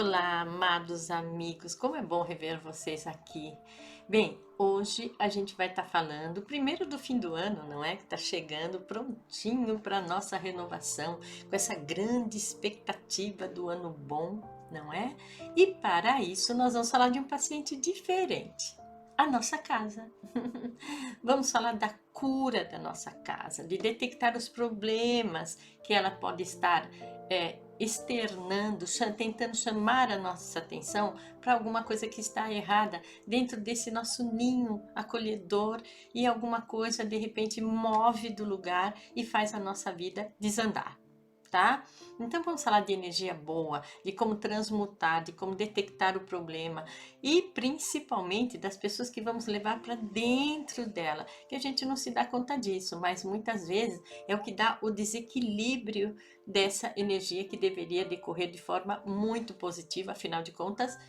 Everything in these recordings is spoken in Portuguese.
Olá, amados amigos, como é bom rever vocês aqui. Bem, hoje a gente vai estar falando primeiro do fim do ano, não é? Que está chegando prontinho para a nossa renovação, com essa grande expectativa do ano bom, não é? E para isso nós vamos falar de um paciente diferente, a nossa casa. Vamos falar da cura da nossa casa, de detectar os problemas que ela pode estar externando, tentando chamar a nossa atenção para alguma coisa que está errada dentro desse nosso ninho acolhedor e alguma coisa de repente move do lugar e faz a nossa vida desandar. Tá? Então vamos falar de energia boa, de como transmutar, de como detectar o problema e principalmente das pessoas que vamos levar para dentro dela, que a gente não se dá conta disso, mas muitas vezes é o que dá o desequilíbrio dessa energia que deveria decorrer de forma muito positiva, afinal de contas,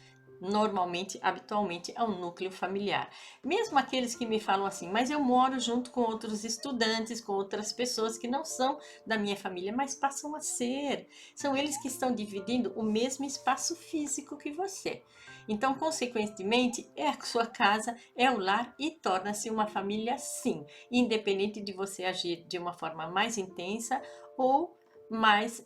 normalmente, habitualmente, é um núcleo familiar. Mesmo aqueles que me falam assim, mas eu moro junto com outros estudantes, com outras pessoas que não são da minha família, mas passam a ser. São eles que estão dividindo o mesmo espaço físico que você. Então, consequentemente, é a sua casa, é o lar e torna-se uma família sim, independente de você agir de uma forma mais intensa ou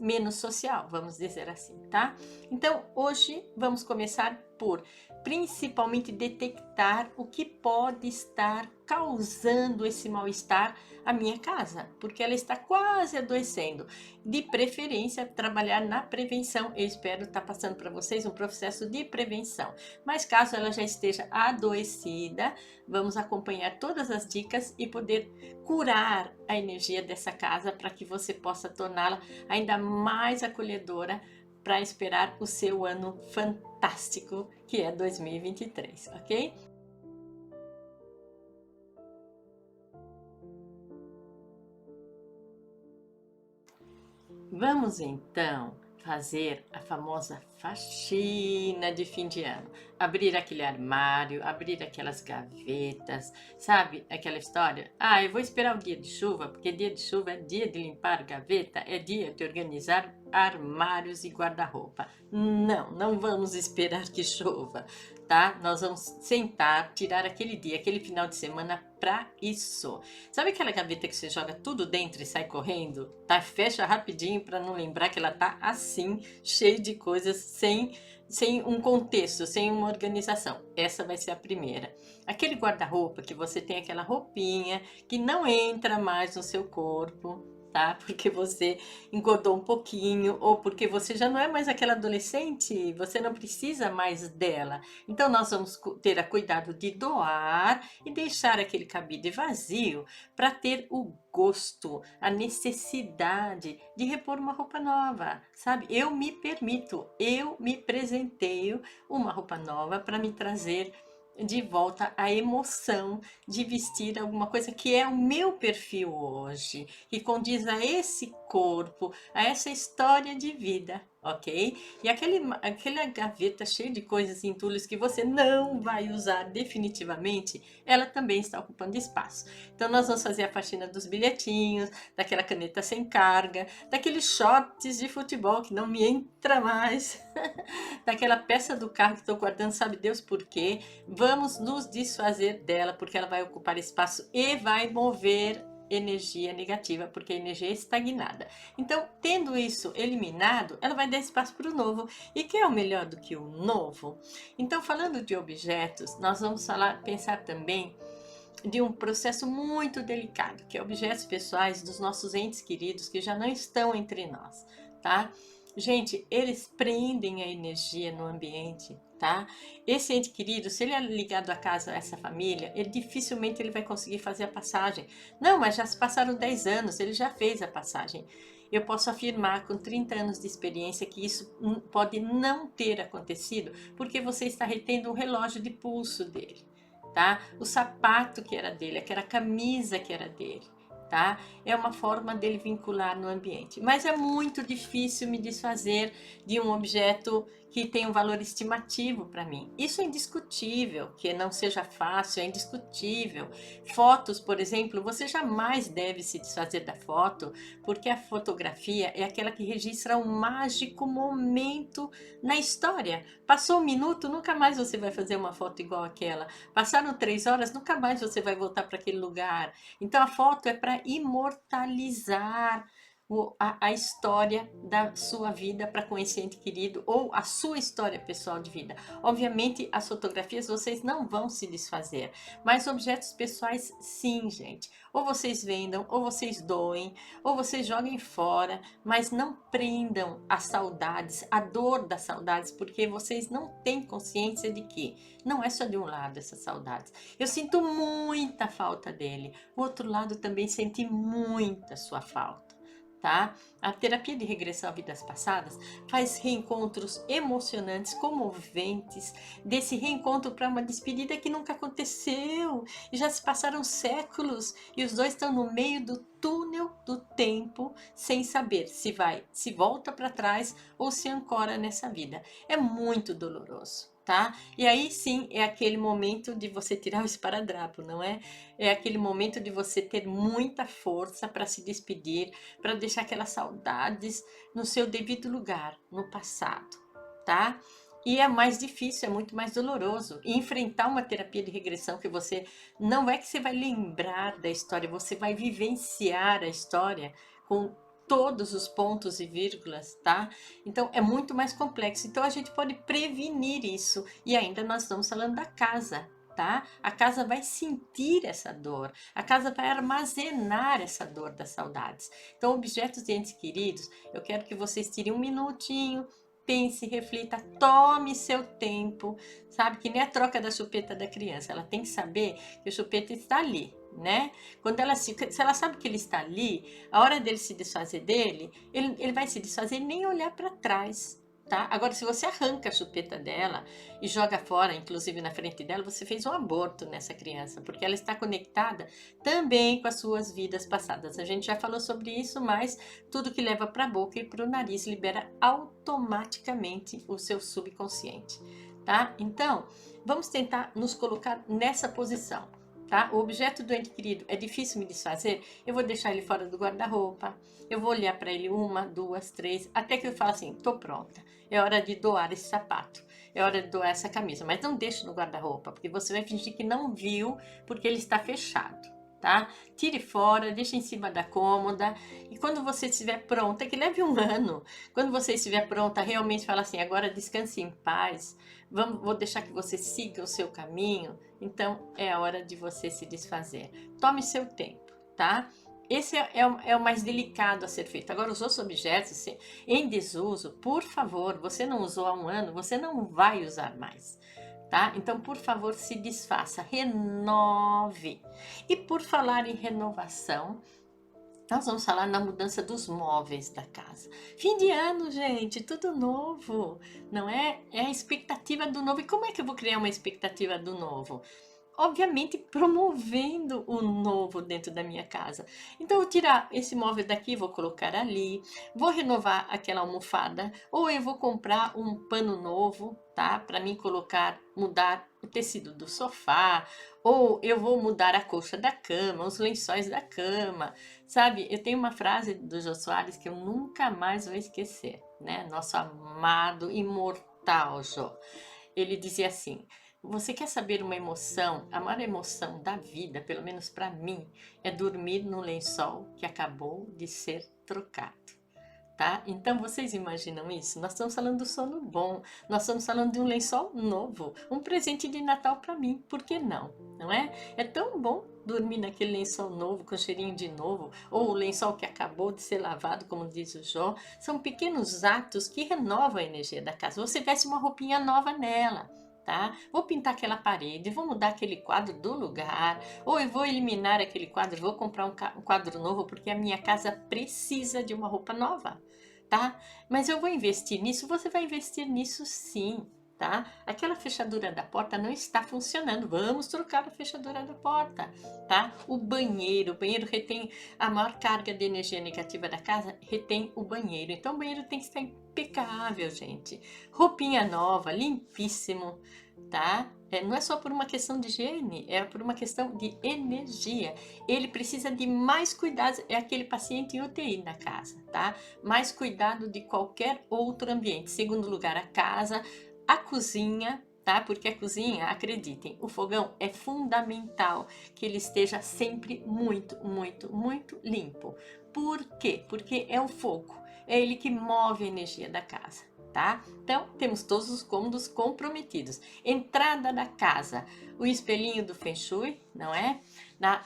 menos social, vamos dizer assim, tá? Então, hoje vamos começar por principalmente detectar o que pode estar causando esse mal-estar à minha casa, porque ela está quase adoecendo. De preferência, trabalhar na prevenção. Eu espero estar passando para vocês um processo de prevenção. Mas caso ela já esteja adoecida, vamos acompanhar todas as dicas e poder curar a energia dessa casa para que você possa torná-la ainda mais acolhedora para esperar o seu ano fantástico que é 2023, ok? Vamos então fazer a famosa faxina de fim de ano. Abrir aquele armário, abrir aquelas gavetas, sabe aquela história? Ah, eu vou esperar o dia de chuva, porque dia de chuva é dia de limpar gaveta, é dia de organizar armários e guarda-roupa. Não, não vamos esperar que chova, tá? Nós vamos sentar, tirar aquele dia, aquele final de semana para isso. Sabe aquela gaveta que você joga tudo dentro e sai correndo? Tá? Fecha rapidinho para não lembrar que ela tá assim, cheia de coisas, sem um contexto, sem uma organização. Essa vai ser a primeira. Aquele guarda-roupa que você tem aquela roupinha que não entra mais no seu corpo, tá? Porque você engordou um pouquinho ou porque você já não é mais aquela adolescente, você não precisa mais dela. Então nós vamos ter a cuidado de doar e deixar aquele cabide vazio para ter o gosto, a necessidade de repor uma roupa nova, sabe? Eu me permito, eu me presenteio uma roupa nova para me trazer de volta a emoção de vestir alguma coisa que é o meu perfil hoje, que condiz a esse corpo, a essa história de vida, ok? E aquela gaveta cheia de coisas entulhos que você não vai usar definitivamente, ela também está ocupando espaço. Então nós vamos fazer a faxina dos bilhetinhos, daquela caneta sem carga, daqueles shorts de futebol que não me entra mais, daquela peça do carro que estou guardando, sabe Deus por quê? Vamos nos desfazer dela, porque ela vai ocupar espaço e vai mover energia negativa, porque a energia é estagnada. Então, tendo isso eliminado, ela vai dar espaço para o novo. E que é o melhor do que o novo? Então, falando de objetos, nós vamos pensar também de um processo muito delicado, que é objetos pessoais dos nossos entes queridos que já não estão entre nós, tá? Gente, eles prendem a energia no ambiente, tá? Esse ente querido, se ele é ligado a casa, a essa família, dificilmente ele vai conseguir fazer a passagem. Não, mas já se passaram 10 anos, ele já fez a passagem. Eu posso afirmar com 30 anos de experiência que isso pode não ter acontecido, porque você está retendo o relógio de pulso dele, tá? O sapato que era dele, aquela camisa que era dele, tá? É uma forma dele vincular no ambiente. Mas é muito difícil me desfazer de um objeto que tem um valor estimativo para mim. Isso é indiscutível, que não seja fácil, é indiscutível. Fotos, por exemplo, você jamais deve se desfazer da foto, porque a fotografia é aquela que registra um mágico momento na história. Passou um minuto, nunca mais você vai fazer uma foto igual àquela. Passaram 3 horas, nunca mais você vai voltar para aquele lugar. Então a foto é para imortalizar a história da sua vida para com esse ente querido, ou a sua história pessoal de vida. Obviamente, as fotografias vocês não vão se desfazer, mas objetos pessoais sim, gente. Ou vocês vendam, ou vocês doem, ou vocês joguem fora, mas não prendam as saudades, a dor das saudades, porque vocês não têm consciência de que não é só de um lado essas saudades. Eu sinto muita falta dele, o outro lado também sente muita sua falta. Tá? A terapia de regressão a vidas passadas faz reencontros emocionantes, comoventes, desse reencontro para uma despedida que nunca aconteceu e já se passaram séculos e os dois estão no meio do túnel do tempo sem saber se volta para trás ou se ancora nessa vida. É muito doloroso. Tá? E aí sim é aquele momento de você tirar o esparadrapo, não é? É aquele momento de você ter muita força para se despedir, para deixar aquelas saudades no seu devido lugar, no passado, tá? E é mais difícil, é muito mais doloroso. E enfrentar uma terapia de regressão que você não é que você vai lembrar da história, você vai vivenciar a história com todos os pontos e vírgulas, tá? Então é muito mais complexo. Então a gente pode prevenir isso. E ainda nós estamos falando da casa, tá? A casa vai sentir essa dor, a casa vai armazenar essa dor das saudades. Então, objetos de entes queridos, eu quero que vocês tirem um minutinho, pense, reflita, tome seu tempo, sabe? Que nem a troca da chupeta da criança, ela tem que saber que o chupeta está ali, né? Quando se ela sabe que ele está ali, a hora dele se desfazer dele, ele vai se desfazer e nem olhar para trás. Tá? Agora, se você arranca a chupeta dela e joga fora, inclusive na frente dela, você fez um aborto nessa criança, porque ela está conectada também com as suas vidas passadas. A gente já falou sobre isso, mas tudo que leva para a boca e para o nariz libera automaticamente o seu subconsciente. Tá? Então, vamos tentar nos colocar nessa posição. Tá? O objeto do ente querido é difícil me desfazer, eu vou deixar ele fora do guarda-roupa, eu vou olhar para ele 1, 2, 3, até que eu falo assim, tô pronta, é hora de doar esse sapato, é hora de doar essa camisa, mas não deixe no guarda-roupa, porque você vai fingir que não viu, porque ele está fechado, tá? Tire fora, deixe em cima da cômoda, e quando você estiver pronta, que leve 1 ano, quando você estiver pronta, realmente fala assim, agora descanse em paz, vou deixar que você siga o seu caminho, então é a hora de você se desfazer. Tome seu tempo, tá? Esse é o mais delicado a ser feito. Agora, os outros objetos em desuso, por favor, você não usou há 1 ano, você não vai usar mais, tá? Então, por favor, se desfaça, renove. E por falar em renovação, nós vamos falar na mudança dos móveis da casa. Fim de ano, gente, tudo novo, não é? É a expectativa do novo. E como é que eu vou criar uma expectativa do novo? Obviamente promovendo o novo dentro da minha casa. Então eu vou tirar esse móvel daqui, vou colocar ali, vou renovar aquela almofada, ou eu vou comprar um pano novo, tá? Para mim colocar, mudar o tecido do sofá, ou eu vou mudar a colcha da cama, os lençóis da cama, sabe? Eu tenho uma frase do Jô Soares que eu nunca mais vou esquecer, né? Nosso amado, imortal Jô. Ele dizia assim: você quer saber uma emoção? A maior emoção da vida, pelo menos para mim, é dormir no lençol que acabou de ser trocado. Tá? Então vocês imaginam isso? Nós estamos falando do sono bom, nós estamos falando de um lençol novo, um presente de Natal para mim, por que não? Não é? É tão bom dormir naquele lençol novo, com cheirinho de novo, ou o lençol que acabou de ser lavado, como diz o Jó. São pequenos atos que renovam a energia da casa. Você veste uma roupinha nova nela. Tá? Vou pintar aquela parede, vou mudar aquele quadro do lugar, ou eu vou eliminar aquele quadro, vou comprar um quadro novo porque a minha casa precisa de uma roupa nova, tá? Mas eu vou investir nisso, você vai investir nisso sim, tá? Aquela fechadura da porta não está funcionando, vamos trocar a fechadura da porta, tá? O banheiro retém a maior carga de energia negativa da casa, retém o banheiro. Então o banheiro tem que estar impecável, gente. Roupinha nova, limpíssimo, tá? Não é só por uma questão de higiene, é por uma questão de energia. Ele precisa de mais cuidados, é aquele paciente em UTI na casa, tá? Mais cuidado de qualquer outro ambiente. Segundo lugar, a casa, a cozinha, tá? Porque a cozinha, acreditem, o fogão é fundamental que ele esteja sempre muito, muito, muito limpo. Por quê? Porque é o fogo, é ele que move a energia da casa. Tá? Então, temos todos os cômodos comprometidos. Entrada da casa, o espelhinho do Feng Shui, não é?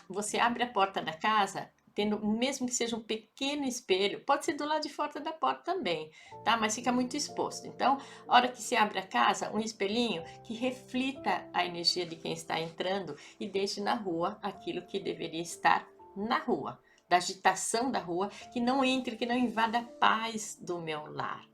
Você abre a porta da casa, tendo, mesmo que seja um pequeno espelho, pode ser do lado de fora da porta também, tá? Mas fica muito exposto. Então, a hora que se abre a casa, um espelhinho que reflita a energia de quem está entrando e deixe na rua aquilo que deveria estar na rua, da agitação da rua, que não entre, que não invada a paz do meu lar.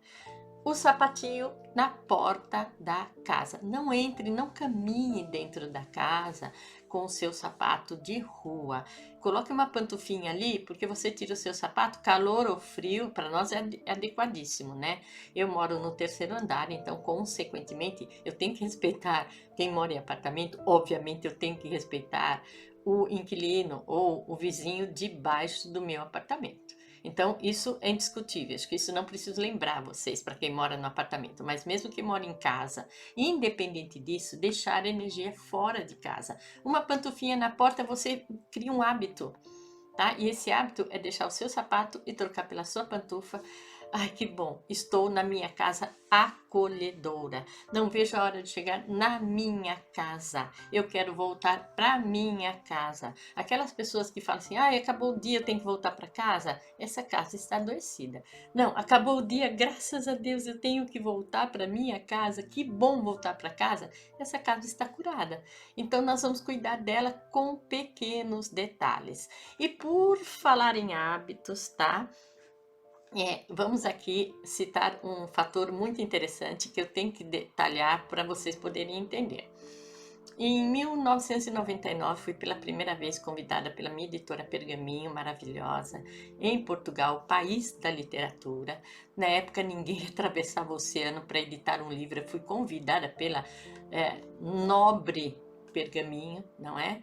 O sapatinho na porta da casa. Não entre, não caminhe dentro da casa com o seu sapato de rua. Coloque uma pantufinha ali, porque você tira o seu sapato, calor ou frio, para nós é adequadíssimo, né? Eu moro no terceiro andar, então, consequentemente, eu tenho que respeitar quem mora em apartamento. Obviamente, eu tenho que respeitar o inquilino ou o vizinho debaixo do meu apartamento. Então, isso é indiscutível, acho que isso não preciso lembrar vocês, para quem mora no apartamento, mas mesmo que mora em casa, independente disso, deixar a energia fora de casa. Uma pantufinha na porta, você cria um hábito, tá? E esse hábito é deixar o seu sapato e trocar pela sua pantufa. Ai, que bom! Estou na minha casa acolhedora. Não vejo a hora de chegar na minha casa. Eu quero voltar para minha casa. Aquelas pessoas que falam assim: "Ai, acabou o dia, eu tenho que voltar para casa". Essa casa está adoecida. Não, acabou o dia, graças a Deus, eu tenho que voltar para minha casa. Que bom voltar para casa. Essa casa está curada. Então nós vamos cuidar dela com pequenos detalhes. E por falar em hábitos, tá? Vamos aqui citar um fator muito interessante que eu tenho que detalhar para vocês poderem entender. Em 1999, fui pela primeira vez convidada pela minha editora Pergaminho, maravilhosa, em Portugal, país da literatura. Na época, ninguém atravessava o oceano para editar um livro. Eu fui convidada pela nobre Pergaminho, não é?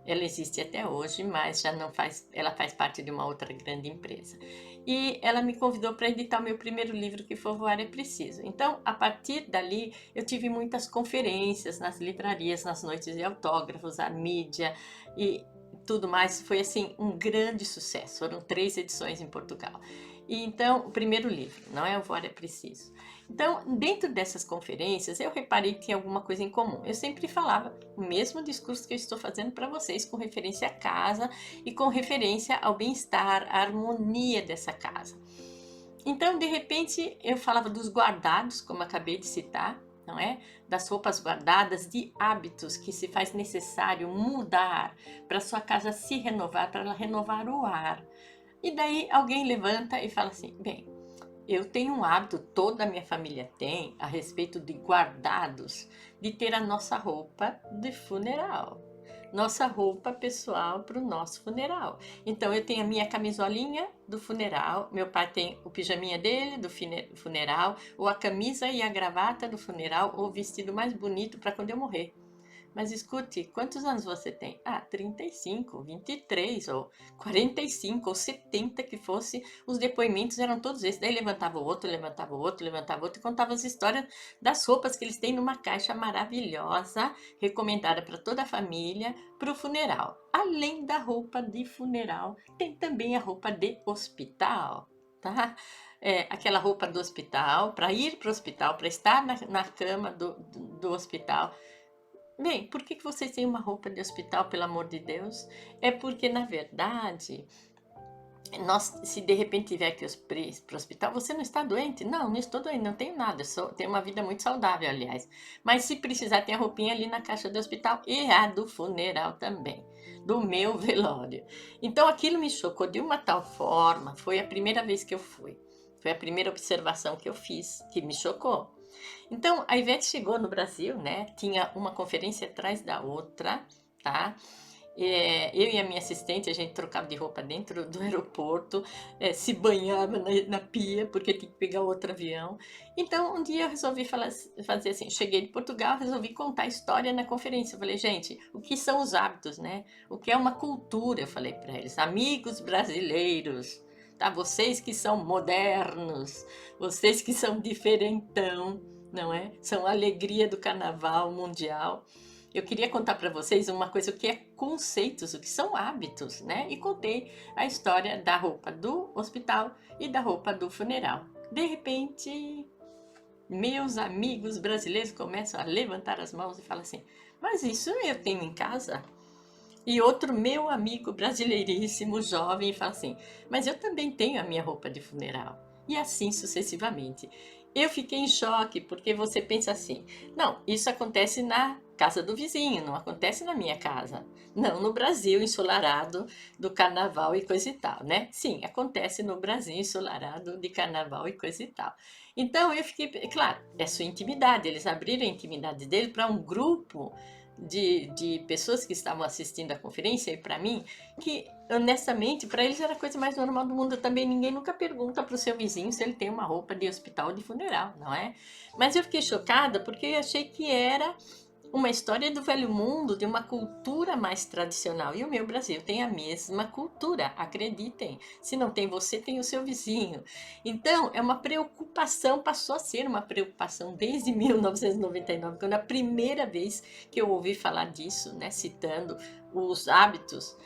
Ela existe até hoje, mas já não faz, ela faz parte de uma outra grande empresa. E ela me convidou para editar o meu primeiro livro, que foi Voar é Preciso. Então, a partir dali, eu tive muitas conferências nas livrarias, nas noites de autógrafos, a mídia e tudo mais. Foi assim um grande sucesso. Foram 3 edições em Portugal. E então, o primeiro livro, não é? O Voar é Preciso. Então, dentro dessas conferências, eu reparei que tinha alguma coisa em comum. Eu sempre falava o mesmo discurso que eu estou fazendo para vocês, com referência à casa e com referência ao bem-estar, à harmonia dessa casa. Então, de repente, eu falava dos guardados, como acabei de citar, não é? Das roupas guardadas, de hábitos que se faz necessário mudar para sua casa se renovar, para ela renovar o ar. E daí alguém levanta e fala assim: bem, eu tenho um hábito, toda a minha família tem, a respeito de guardados, de ter a nossa roupa de funeral. Nossa roupa pessoal para o nosso funeral. Então eu tenho a minha camisolinha do funeral, meu pai tem o pijaminha dele do funeral, ou a camisa e a gravata do funeral, ou o vestido mais bonito para quando eu morrer. Mas escute, quantos anos você tem? 35, 23, ou 45, ou 70 que fosse. Os depoimentos eram todos esses. Daí levantava o outro, levantava o outro, levantava o outro e contava as histórias das roupas que eles têm numa caixa maravilhosa, recomendada para toda a família, para o funeral. Além da roupa de funeral, tem também a roupa de hospital, tá? Aquela roupa do hospital, para ir para o hospital, para estar na cama do hospital. Bem, por que vocês têm uma roupa de hospital, pelo amor de Deus? É porque, na verdade, se de repente tiver que ir para o hospital, você não está doente? Não, não estou doente, não tenho nada, tenho uma vida muito saudável, aliás. Mas se precisar, tem a roupinha ali na caixa do hospital e a do funeral também, do meu velório. Então aquilo me chocou de uma tal forma, foi a primeira vez que eu fui. Foi a primeira observação que eu fiz, que me chocou. Então, a Ivete chegou no Brasil, né? Tinha uma conferência atrás da outra, tá? Eu e a minha assistente, a gente trocava de roupa dentro do aeroporto, se banhava na pia, porque tinha que pegar outro avião. Então, um dia eu resolvi fazer assim, cheguei de Portugal, resolvi contar a história na conferência. Eu falei, gente, o que são os hábitos, né? O que é uma cultura? Eu falei para eles, amigos brasileiros, tá? Vocês que são modernos, vocês que são diferentão, não é? São a alegria do carnaval mundial. Eu queria contar para vocês uma coisa, o que é conceitos, o que são hábitos, né? E contei a história da roupa do hospital e da roupa do funeral. De repente, meus amigos brasileiros começam a levantar as mãos e falam assim, mas isso eu tenho em casa? E outro meu amigo brasileiríssimo, jovem, fala assim, mas eu também tenho a minha roupa de funeral. E assim sucessivamente. Eu fiquei em choque, porque você pensa assim, não, isso acontece na casa do vizinho, não acontece na minha casa. Não, no Brasil ensolarado do carnaval e coisa e tal, né? Sim, acontece no Brasil ensolarado de carnaval e coisa e tal. Então eu fiquei, claro, é sua intimidade, eles abriram a intimidade dele para um grupo de pessoas que estavam assistindo a conferência e para mim, que honestamente, para eles era a coisa mais normal do mundo também. Ninguém nunca pergunta para o seu vizinho se ele tem uma roupa de hospital ou de funeral, não é? Mas eu fiquei chocada porque eu achei que era uma história do velho mundo, de uma cultura mais tradicional. E o meu Brasil tem a mesma cultura, acreditem. Se não tem você, tem o seu vizinho. Então, é uma preocupação, passou a ser uma preocupação desde 1999, quando a primeira vez que eu ouvi falar disso, né, citando os hábitos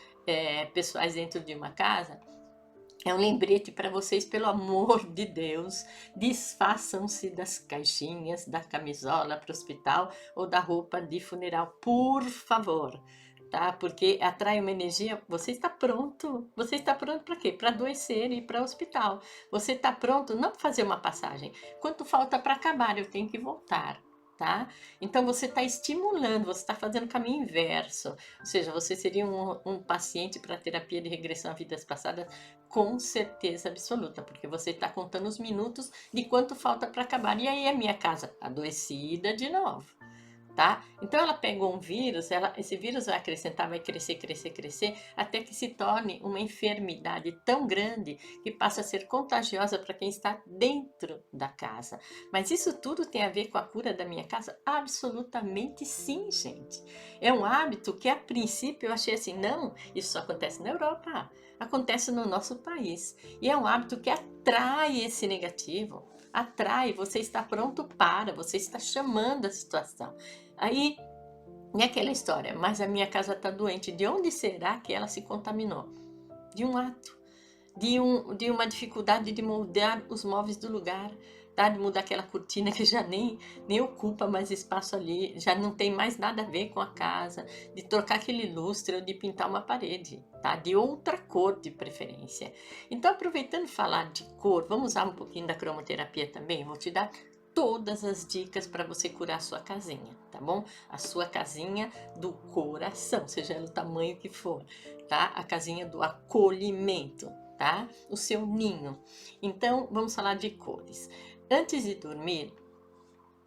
pessoais dentro de uma casa. É um lembrete para vocês, pelo amor de Deus, desfaçam-se das caixinhas, da camisola para o hospital ou da roupa de funeral, por favor, tá? Porque atrai uma energia. Você está pronto? Você está pronto para quê? Para adoecer e ir para o hospital. Você está pronto não para fazer uma passagem. Quanto falta para acabar? Eu tenho que voltar. Tá? Então você está estimulando, você está fazendo o caminho inverso, ou seja, você seria um paciente para terapia de regressão a vidas passadas com certeza absoluta, porque você está contando os minutos de quanto falta para acabar. E aí a minha casa adoecida de novo, tá? Então ela pegou um vírus, esse vírus vai acrescentar, vai crescer, crescer, crescer, até que se torne uma enfermidade tão grande que passa a ser contagiosa para quem está dentro da casa. Mas isso tudo tem a ver com a cura da minha casa? Absolutamente sim, gente. É um hábito que a princípio eu achei assim, não, isso só acontece na Europa, acontece no nosso país. E é um hábito que atrai esse negativo. Atrai, você está pronto para, você está chamando a situação. Aí, é aquela história, mas a minha casa está doente. De onde será que ela se contaminou? De um ato, de uma dificuldade de mudar os móveis do lugar, tá? De mudar aquela cortina que já nem ocupa mais espaço ali, já não tem mais nada a ver com a casa, de trocar aquele lustre ou de pintar uma parede, tá? De outra cor de preferência. Então, aproveitando falar de cor, vamos usar um pouquinho da cromoterapia também. Vou te dar todas as dicas para você curar a sua casinha, tá bom? A sua casinha do coração, seja ela o tamanho que for, tá? A casinha do acolhimento, tá? O seu ninho. Então, vamos falar de cores. Antes de dormir,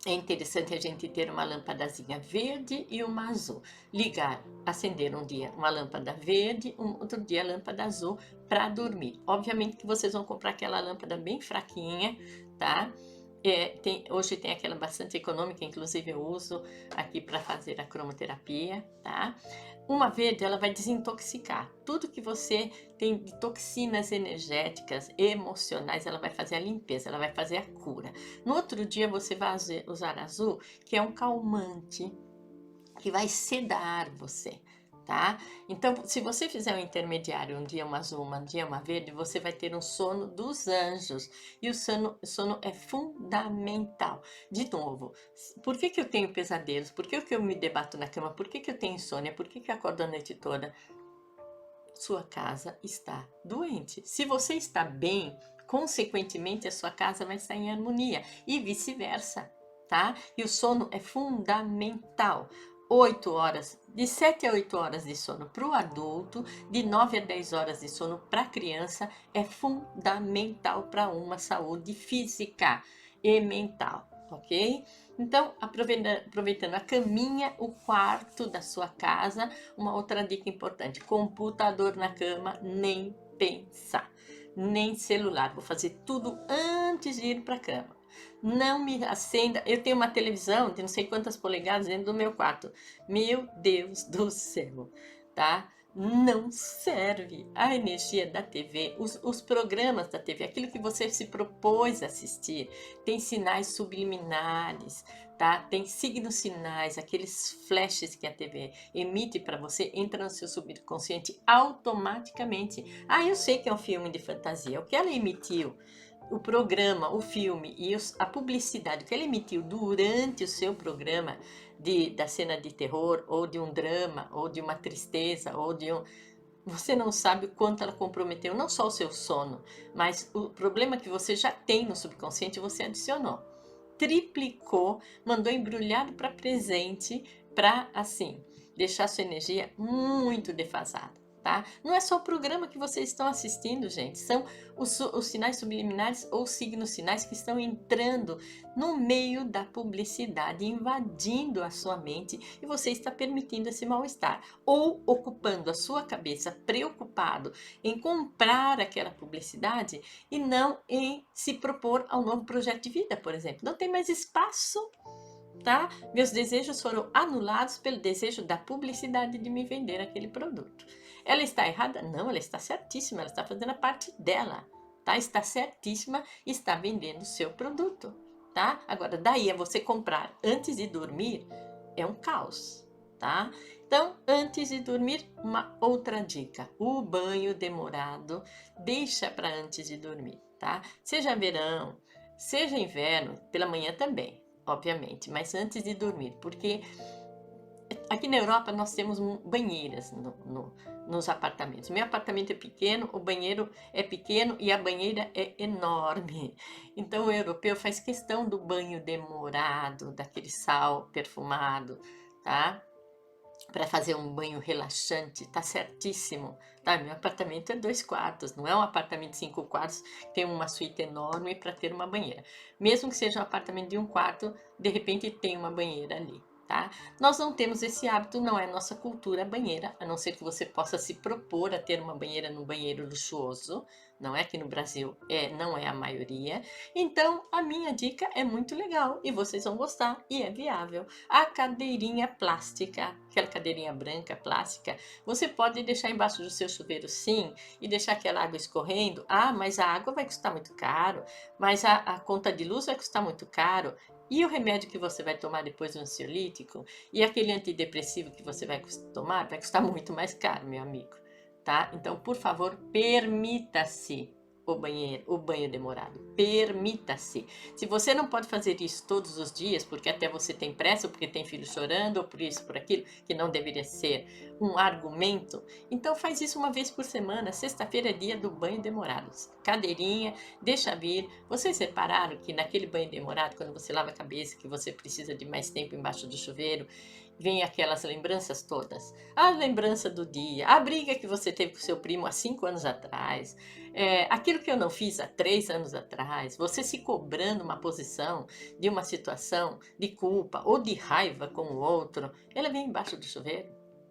é interessante a gente ter uma lâmpadazinha verde e uma azul. Ligar, acender um dia uma lâmpada verde, outro dia a lâmpada azul para dormir. Obviamente que vocês vão comprar aquela lâmpada bem fraquinha, tá? Hoje tem aquela bastante econômica, inclusive eu uso aqui para fazer a cromoterapia, tá? Uma verde, ela vai desintoxicar. Tudo que você tem de toxinas energéticas, emocionais, ela vai fazer a limpeza, ela vai fazer a cura. No outro dia, você vai usar azul, que é um calmante, que vai sedar você, tá? Então, se você fizer um intermediário, um dia uma azul, um dia uma verde, você vai ter um sono dos anjos. E o sono é fundamental. De novo, por que eu tenho pesadelos? Por que eu me debato na cama? Por que eu tenho insônia? Por que eu acordo a noite toda? Sua casa está doente. Se você está bem, consequentemente a sua casa vai estar em harmonia e vice-versa, tá? E o sono é fundamental. 8 horas, de 7 a 8 horas de sono para o adulto, de 9 a 10 horas de sono para a criança é fundamental para uma saúde física e mental. ok? Então, aproveitando a caminha, o quarto da sua casa, uma outra dica importante: computador na cama, nem pensar, nem celular. Vou fazer tudo antes de ir para a cama. Não me acenda. Eu tenho uma televisão de não sei quantas polegadas dentro do meu quarto. Meu Deus do céu, tá? Não serve a energia da TV, os programas da TV, aquilo que você se propôs a assistir, tem sinais subliminares, tá? Tem signos sinais, aqueles flashes que a TV emite para você, entra no seu subconsciente automaticamente. Ah, eu sei que é um filme de fantasia. O que ela emitiu, o programa, o filme e a publicidade que ela emitiu durante o seu programa da cena de terror, ou de um drama, ou de uma tristeza, ou de um... Você não sabe o quanto ela comprometeu não só o seu sono, mas o problema que você já tem no subconsciente você adicionou. Triplicou, mandou embrulhado para presente, para assim, deixar sua energia muito defasada. Tá? Não é só o programa que vocês estão assistindo, gente, são os sinais subliminares ou signos sinais que estão entrando no meio da publicidade, invadindo a sua mente e você está permitindo esse mal-estar ou ocupando a sua cabeça preocupado em comprar aquela publicidade e não em se propor a um novo projeto de vida, por exemplo. Não tem mais espaço, tá? Meus desejos foram anulados pelo desejo da publicidade de me vender aquele produto. Ela está errada? Não, ela está certíssima, ela está fazendo a parte dela, tá? Está certíssima, está vendendo o seu produto, tá? Agora, daí a você comprar antes de dormir é um caos, tá? Então, antes de dormir, uma outra dica: o banho demorado deixa para antes de dormir, tá? Seja verão, seja inverno, pela manhã também, obviamente, mas antes de dormir, porque aqui na Europa nós temos banheiras nos apartamentos. Meu apartamento é pequeno, o banheiro é pequeno e a banheira é enorme. Então o europeu faz questão do banho demorado, daquele sal perfumado, tá? Para fazer um banho relaxante, tá certíssimo. Tá? Meu apartamento é 2 quartos, não é um apartamento de 5 quartos, tem uma suíte enorme para ter uma banheira. Mesmo que seja um apartamento de 1 quarto, de repente tem uma banheira ali. Tá? Nós não temos esse hábito, não é nossa cultura banheira, a não ser que você possa se propor a ter uma banheira num banheiro luxuoso, não é que no Brasil não é a maioria. Então a minha dica é muito legal e vocês vão gostar e é viável. A cadeirinha plástica, aquela cadeirinha branca plástica, você pode deixar embaixo do seu chuveiro sim e deixar aquela água escorrendo. Ah, mas a água vai custar muito caro, mas a conta de luz vai custar muito caro. E o remédio que você vai tomar depois do ansiolítico e aquele antidepressivo que você vai tomar vai custar muito mais caro, meu amigo, tá? Então, por favor, permita-se o banho demorado. Permita-se. Se você não pode fazer isso todos os dias, porque até você tem pressa, ou porque tem filho chorando, ou por isso, por aquilo, que não deveria ser um argumento, então faz isso uma vez por semana. Sexta-feira é dia do banho demorado. Cadeirinha, deixa vir. Vocês repararam que naquele banho demorado, quando você lava a cabeça, que você precisa de mais tempo embaixo do chuveiro, vem aquelas lembranças todas. A lembrança do dia, a briga que você teve com seu primo há 5 anos atrás, aquilo que eu não fiz há 3 anos atrás, você se cobrando uma posição de uma situação de culpa ou de raiva com o outro, ela vem embaixo do chuveiro,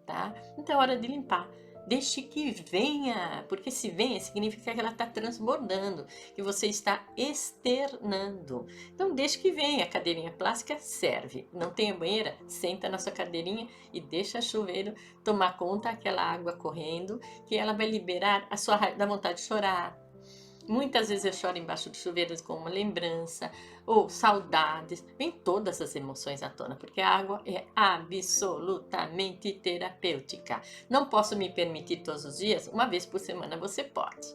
tá? Então é hora de limpar. Deixe que venha, porque se venha significa que ela está transbordando, que você está externando. Então deixe que venha, a cadeirinha plástica serve. Não tem a banheira? Senta na sua cadeirinha e deixa o chuveiro tomar conta aquela água correndo, que ela vai liberar a sua da vontade de chorar. Muitas vezes eu choro embaixo do chuveiro com uma lembrança ou saudades, vem todas as emoções à tona, porque a água é absolutamente terapêutica. Não posso me permitir todos os dias, uma vez por semana você pode,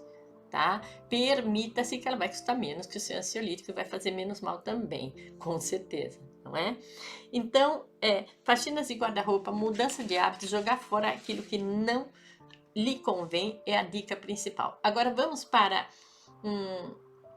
tá? Permita-se que ela vai custar menos que o seu ansiolítico e vai fazer menos mal também, com certeza, não é? Então, faxinas de guarda-roupa, mudança de hábitos, jogar fora aquilo que não lhe convém é a dica principal. Agora vamos para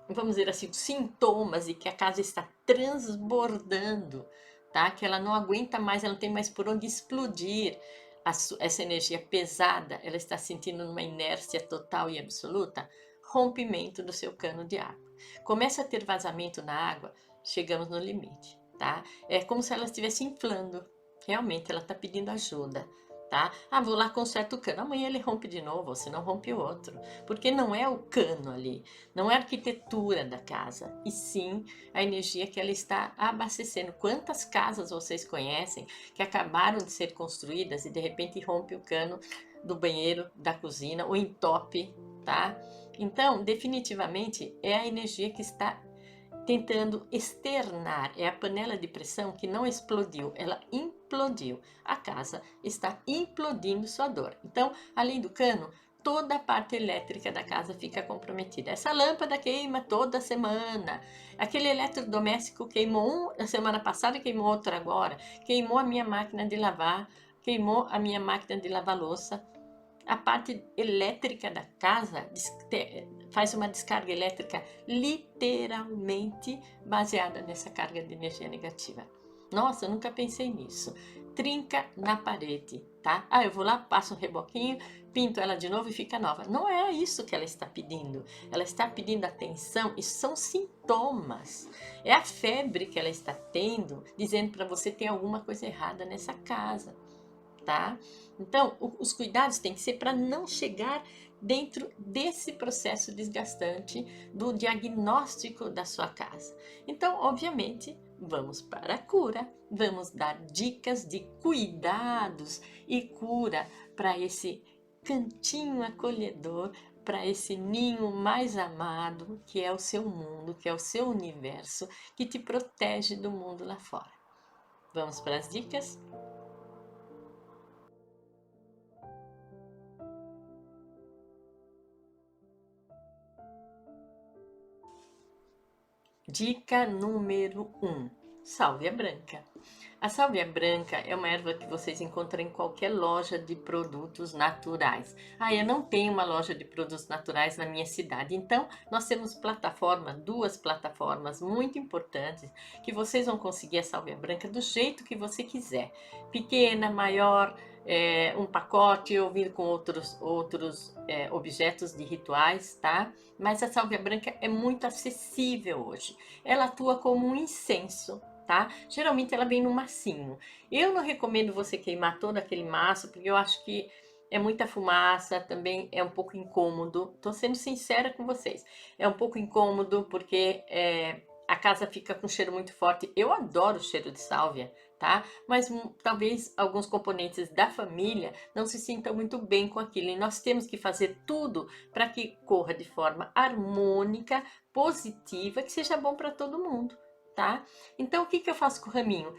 vamos dizer assim, sintomas de que a casa está transbordando, tá? Que ela não aguenta mais, ela não tem mais por onde explodir essa energia pesada, ela está sentindo uma inércia total e absoluta. Rompimento do seu cano de água. Começa a ter vazamento na água chegamos no limite, tá? É como se ela estivesse inflando. Realmente, ela está pedindo ajuda, tá? Ah, vou lá, conserto o cano. Amanhã ele rompe de novo, ou se não rompe o outro. Porque não é o cano ali, não é a arquitetura da casa, e sim a energia que ela está abastecendo. Quantas casas vocês conhecem que acabaram de ser construídas e de repente rompe o cano do banheiro, da cozinha, ou entope, tá? Então, definitivamente, é a energia que está tentando externar, é a panela de pressão que não explodiu, ela implodiu. A casa está implodindo sua dor. Então, além do cano, toda a parte elétrica da casa fica comprometida. Essa lâmpada queima toda semana. Aquele eletrodoméstico queimou um na semana passada e queimou outro agora. Queimou a minha máquina de lavar, queimou a minha máquina de lavar louça. A parte elétrica da casa faz uma descarga elétrica literalmente baseada nessa carga de energia negativa. Nossa, eu nunca pensei nisso. Trinca na parede, tá? Ah, eu vou lá, passo um reboquinho, pinto ela de novo e fica nova. Não é isso que ela está pedindo. Ela está pedindo atenção. Isso são sintomas. É a febre que ela está tendo, dizendo para você que tem alguma coisa errada nessa casa, tá? Então, os cuidados têm que ser para não chegar dentro desse processo desgastante do diagnóstico da sua casa. Então, obviamente, vamos para a cura, vamos dar dicas de cuidados e cura para esse cantinho acolhedor, para esse ninho mais amado, que é o seu mundo, que é o seu universo, que te protege do mundo lá fora. Vamos para as dicas? Dica número 1: sálvia branca. A sálvia branca é uma erva que vocês encontram em qualquer loja de produtos naturais. Ah, eu não tenho uma loja de produtos naturais na minha cidade, então nós temos duas plataformas muito importantes que vocês vão conseguir a sálvia branca do jeito que você quiser. Pequena, maior, um pacote ou vir com outros objetos de rituais, tá? Mas a sálvia branca é muito acessível hoje. Ela atua como um incenso, tá? Geralmente ela vem no massinho. Eu não recomendo você queimar todo aquele maço, porque eu acho que é muita fumaça, também é um pouco incômodo. Tô sendo sincera com vocês. É um pouco incômodo porque a casa fica com cheiro muito forte. Eu adoro o cheiro de sálvia, tá? Mas talvez alguns componentes da família não se sintam muito bem com aquilo. E nós temos que fazer tudo para que corra de forma harmônica, positiva, que seja bom para todo mundo, tá? Então, o que eu faço com o raminho?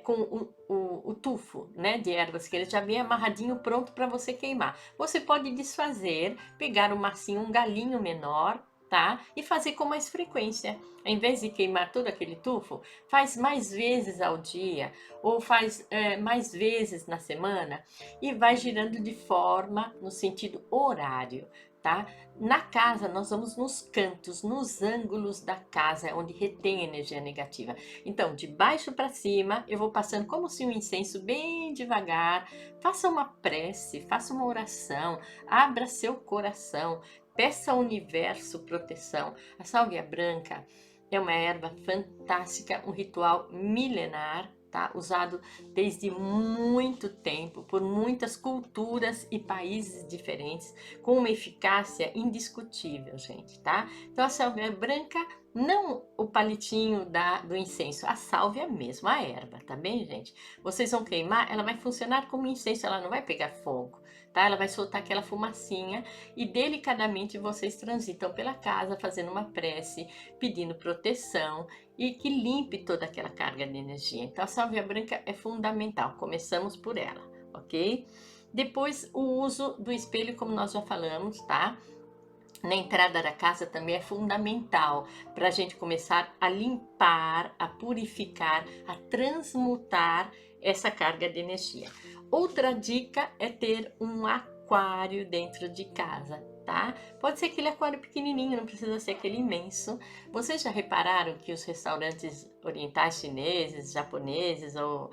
Com o tufo, né, de ervas, que ele já vem amarradinho, pronto para você queimar. Você pode desfazer, pegar um massinho, um galinho menor, tá? E fazer com mais frequência. Em vez de queimar todo aquele tufo, faz mais vezes ao dia, ou faz mais vezes na semana, e vai girando de forma, no sentido horário, tá? Na casa, nós vamos nos cantos, nos ângulos da casa, onde retém energia negativa. Então, de baixo para cima, eu vou passando como se um incenso bem devagar. Faça uma prece, faça uma oração, abra seu coração, peça ao universo proteção. A sálvia branca é uma erva fantástica, um ritual milenar, tá? Usado desde muito tempo, por muitas culturas e países diferentes, com uma eficácia indiscutível, gente, tá? Então a sálvia branca, não o palitinho do incenso, a sálvia mesmo, a erva, tá bem, gente? Vocês vão queimar, ela vai funcionar como incenso, ela não vai pegar fogo, tá? Ela vai soltar aquela fumacinha e delicadamente vocês transitam pela casa fazendo uma prece, pedindo proteção e que limpe toda aquela carga de energia. Então a sálvia branca é fundamental, começamos por ela, ok? Depois o uso do espelho, como nós já falamos, tá? Na entrada da casa também é fundamental para a gente começar a limpar, a purificar, a transmutar essa carga de energia. Outra dica é ter um aquário dentro de casa, tá? Pode ser aquele aquário pequenininho, não precisa ser aquele imenso. Vocês já repararam que os restaurantes orientais chineses, japoneses ou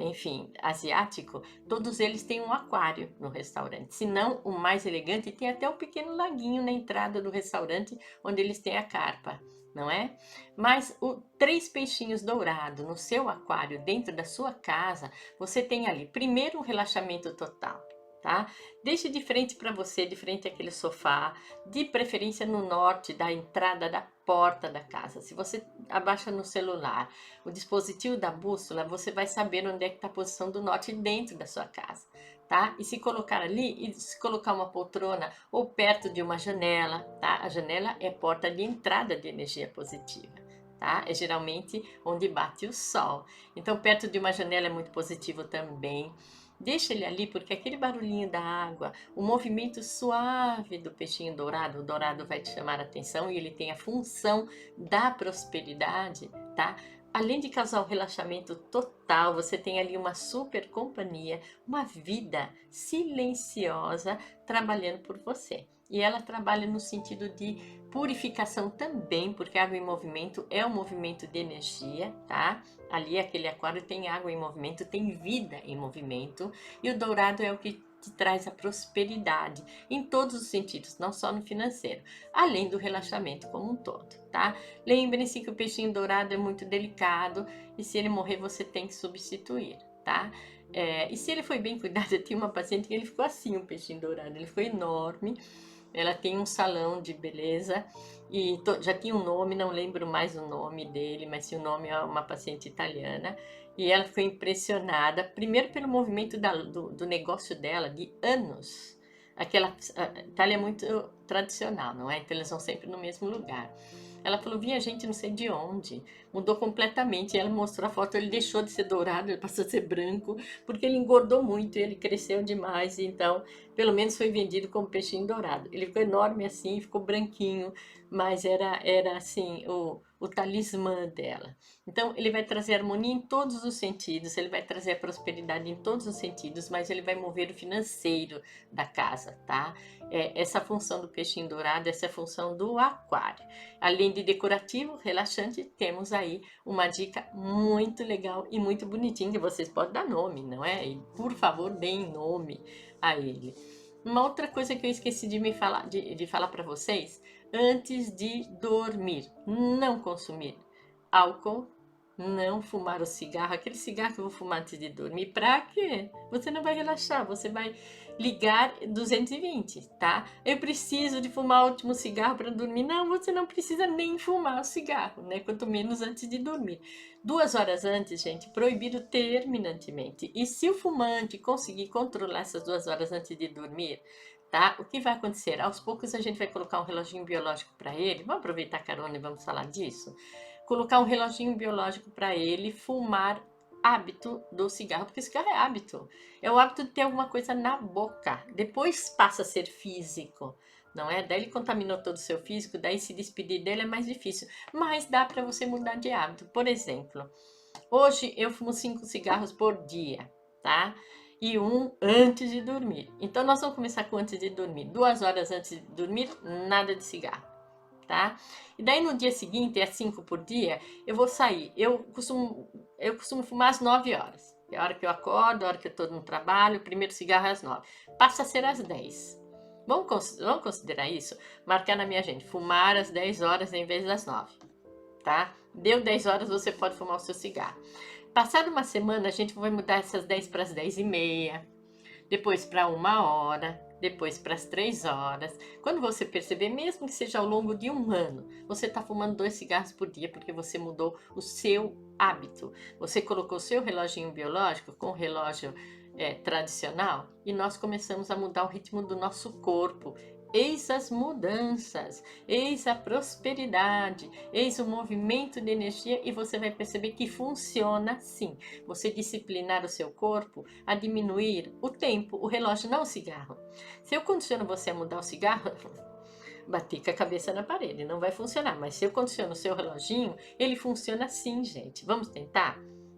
enfim, asiático, todos eles têm um aquário no restaurante. Se não, o mais elegante tem até um pequeno laguinho na entrada do restaurante, onde eles têm a carpa, não é? Mas três peixinhos dourados no seu aquário, dentro da sua casa, você tem ali, primeiro, um relaxamento total. Tá? Deixe de frente para você, de frente àquele sofá, de preferência no norte da entrada da porta da casa. Se você abaixa no celular o dispositivo da bússola, você vai saber onde é que está a posição do norte dentro da sua casa, tá? E se colocar ali, e se colocar uma poltrona ou perto de uma janela, tá? A janela é porta de entrada de energia positiva. Tá? É geralmente onde bate o sol. Então, perto de uma janela é muito positivo também. Deixa ele ali, porque aquele barulhinho da água, o movimento suave do peixinho dourado, o dourado vai te chamar a atenção e ele tem a função da prosperidade, tá? Além de causar um relaxamento total, você tem ali uma super companhia, uma vida silenciosa trabalhando por você. E ela trabalha no sentido de purificação também, porque água em movimento é um movimento de energia, tá? Ali aquele aquário tem água em movimento, tem vida em movimento, e o dourado é o que te traz a prosperidade em todos os sentidos, não só no financeiro, além do relaxamento como um todo, tá? Lembrem-se que o peixinho dourado é muito delicado e se ele morrer você tem que substituir, tá? E se ele foi bem cuidado, eu tinha uma paciente que ele ficou assim, um peixinho dourado, ele ficou enorme. Ela tem um salão de beleza e já tinha um nome, não lembro mais o nome dele, mas sim o nome é uma paciente italiana. E ela ficou impressionada, primeiro pelo movimento do negócio dela de anos. A Itália é muito tradicional, não é? Então eles vão sempre no mesmo lugar. Ela falou, vinha gente não sei de onde, mudou completamente. E ela mostrou a foto, ele deixou de ser dourado, ele passou a ser branco, porque ele engordou muito, ele cresceu demais, então pelo menos foi vendido como peixinho dourado. Ele ficou enorme assim, ficou branquinho, mas era assim, o talismã dela. Então ele vai trazer harmonia em todos os sentidos, ele vai trazer a prosperidade em todos os sentidos, mas ele vai mover o financeiro da casa, tá? Essa função do peixinho dourado, essa é a função do aquário. Além de decorativo, relaxante, temos aí uma dica muito legal e muito bonitinha, que vocês podem dar nome, não é? E por favor, deem nome a ele. Uma outra coisa que eu esqueci de falar para vocês, antes de dormir, não consumir álcool, não fumar o cigarro, aquele cigarro que eu vou fumar antes de dormir, pra quê? Você não vai relaxar, você vai ligar 220, tá? Eu preciso de fumar o último cigarro para dormir. Não, você não precisa nem fumar o cigarro, né? Quanto menos antes de dormir. 2 horas antes, gente, proibido terminantemente. E se o fumante conseguir controlar essas 2 horas antes de dormir, tá? O que vai acontecer? Aos poucos a gente vai colocar um reloginho biológico para ele. Vamos aproveitar a carona e vamos falar disso? Colocar um reloginho biológico para ele fumar hábito do cigarro, porque cigarro é hábito. É o hábito de ter alguma coisa na boca. Depois passa a ser físico, não é? Daí ele contaminou todo o seu físico, daí se despedir dele é mais difícil. Mas dá para você mudar de hábito. Por exemplo, hoje eu fumo 5 cigarros por dia, tá? E um antes de dormir. Então nós vamos começar com antes de dormir. 2 horas antes de dormir, nada de cigarro. Tá? E daí no dia seguinte, é 5 por dia, eu vou sair. Eu costumo fumar às 9 horas. É a hora que eu acordo, a hora que eu estou no trabalho, o primeiro cigarro é às 9. Passa a ser às 10. Vamos considerar isso? Marcar na minha agenda, fumar às 10 horas em vez das 9. Tá? Deu 10 horas, você pode fumar o seu cigarro. Passada uma semana, a gente vai mudar essas 10 para as 10h30, depois para 1 hora, depois para as 3 horas. Quando você perceber, mesmo que seja ao longo de um ano, você está fumando 2 cigarros por dia porque você mudou o seu hábito. Você colocou o seu reloginho biológico com o relógio tradicional e nós começamos a mudar o ritmo do nosso corpo. Eis as mudanças, eis a prosperidade, eis o movimento de energia e você vai perceber que funciona sim. Você disciplinar o seu corpo a diminuir o tempo, o relógio, não o cigarro. Se eu condiciono você a mudar o cigarro, bater com a cabeça na parede, não vai funcionar. Mas se eu condiciono o seu reloginho, ele funciona sim, gente. Vamos tentar?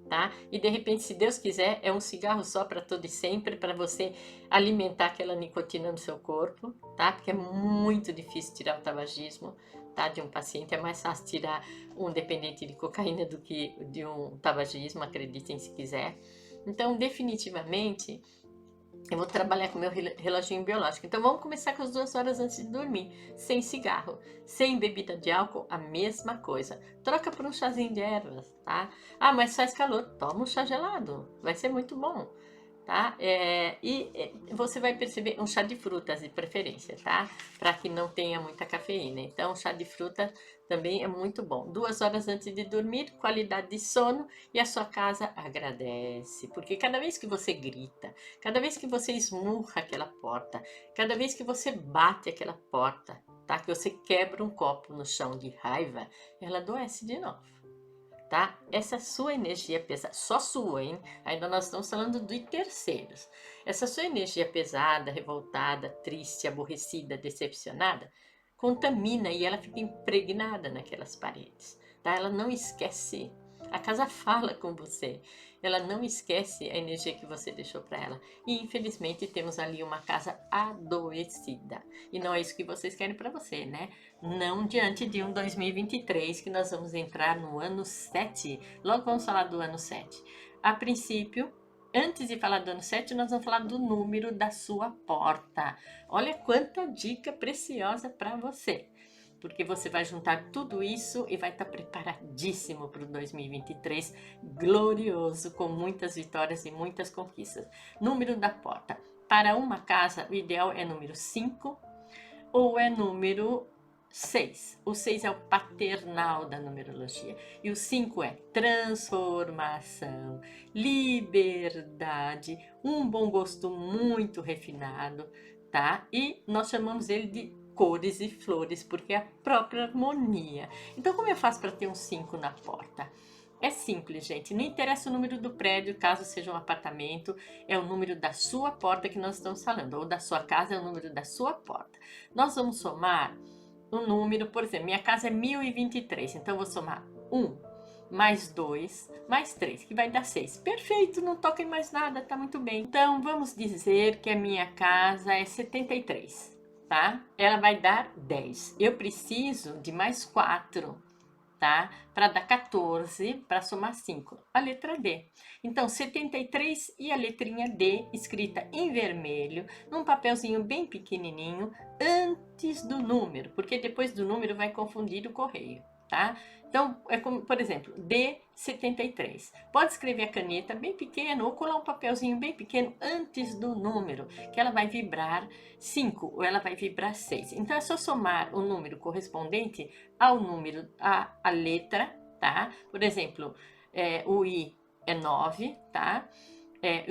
Tá? E de repente, se Deus quiser, é um cigarro só para todo e sempre, para você alimentar aquela nicotina no seu corpo, tá? Porque é muito difícil tirar o tabagismo, tá? De um paciente, é mais fácil tirar um dependente de cocaína do que de um tabagismo, acreditem se quiser. Então, definitivamente, eu vou trabalhar com meu reloginho biológico. Então, vamos começar com as 2 horas antes de dormir. Sem cigarro, sem bebida de álcool, a mesma coisa. Troca por um chazinho de ervas, tá? Ah, mas faz calor, toma um chá gelado. Vai ser muito bom, tá? Você vai perceber um chá de frutas de preferência, tá? Para que não tenha muita cafeína. Então, chá de fruta também é muito bom. 2 horas antes de dormir, qualidade de sono e a sua casa agradece. Porque cada vez que você grita, cada vez que você esmurra aquela porta, cada vez que você bate aquela porta, tá? Que você quebra um copo no chão de raiva, ela adoece de novo. Tá? Essa sua energia pesada, só sua, hein? Ainda nós estamos falando de terceiros. Essa sua energia pesada, revoltada, triste, aborrecida, decepcionada, contamina e ela fica impregnada naquelas paredes, tá? Ela não esquece. A casa fala com você. Ela não esquece a energia que você deixou para ela. E infelizmente temos ali uma casa adoecida. E não é isso que vocês querem para você, né? Não diante de um 2023 que nós vamos entrar no ano 7. Logo vamos falar do ano 7. A princípio, antes de falar do ano 7, nós vamos falar do número da sua porta. Olha quanta dica preciosa para você. Porque você vai juntar tudo isso e vai estar preparadíssimo para o 2023 glorioso, com muitas vitórias e muitas conquistas. Número da porta. Para uma casa, o ideal é número 5 ou é número 6. O 6 é o paternal da numerologia. E o 5 é transformação, liberdade, um bom gosto muito refinado, tá? E nós chamamos ele de cores e flores, porque é a própria harmonia. Então, como eu faço para ter um 5 na porta? É simples, gente. Não interessa o número do prédio, caso seja um apartamento, é o número da sua porta que nós estamos falando, ou da sua casa é o número da sua porta. Nós vamos somar um número, por exemplo, minha casa é 1023, então eu vou somar 1, mais 2, mais 3, que vai dar 6. Perfeito, não toca em mais nada, tá muito bem. Então, vamos dizer que a minha casa é 73, tá? Ela vai dar 10. Eu preciso de mais 4, tá? Para dar 14, para somar 5. A letra D. Então, 73 e a letrinha D, escrita em vermelho, num papelzinho bem pequenininho, antes do número, porque depois do número vai confundir o correio, tá? Então, é como, por exemplo, D73. Pode escrever a caneta bem pequeno ou colar um papelzinho bem pequeno antes do número, que ela vai vibrar 5 ou ela vai vibrar 6. Então, é só somar o número correspondente ao número, a letra, tá? Por exemplo, o I é 9, tá?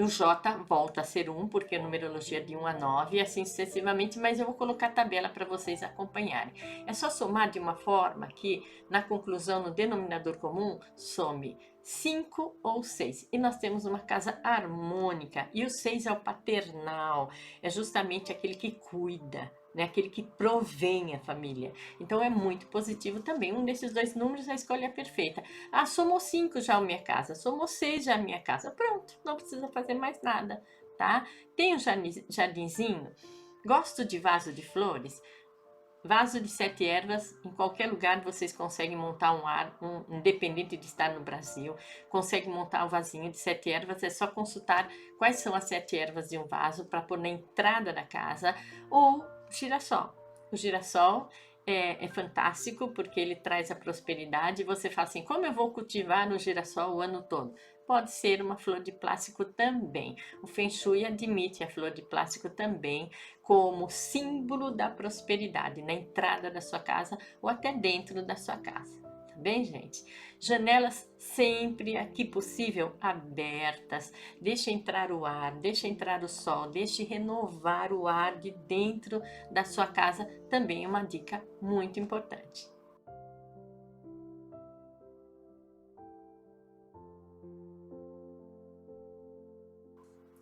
O J volta a ser 1, porque a numerologia é de 1 a 9, e assim sucessivamente, mas eu vou colocar a tabela para vocês acompanharem. É só somar de uma forma que, na conclusão, no denominador comum, some 5 ou 6. E nós temos uma casa harmônica, e o 6 é o paternal, é justamente aquele que cuida, né? Aquele que provém a família. Então é muito positivo também. Um desses dois números, a escolha é perfeita. Ah, somou 5 já a minha casa, somou 6 já a minha casa. Pronto, não precisa fazer mais nada, tá? Tem um jardinzinho, gosto de vaso de flores. Vaso de 7 ervas, em qualquer lugar vocês conseguem montar independente de estar no Brasil, consegue montar um vasinho de 7 ervas, é só consultar quais são as 7 ervas de um vaso para pôr na entrada da casa, ou girassol. O girassol é fantástico porque ele traz a prosperidade e você fala assim, como eu vou cultivar no girassol o ano todo? Pode ser uma flor de plástico também. O Feng Shui admite a flor de plástico também como símbolo da prosperidade na entrada da sua casa ou até dentro da sua casa. Tá bem, gente? Janelas sempre, aqui possível, abertas. Deixe entrar o ar, deixe entrar o sol, deixe renovar o ar de dentro da sua casa. Também é uma dica muito importante.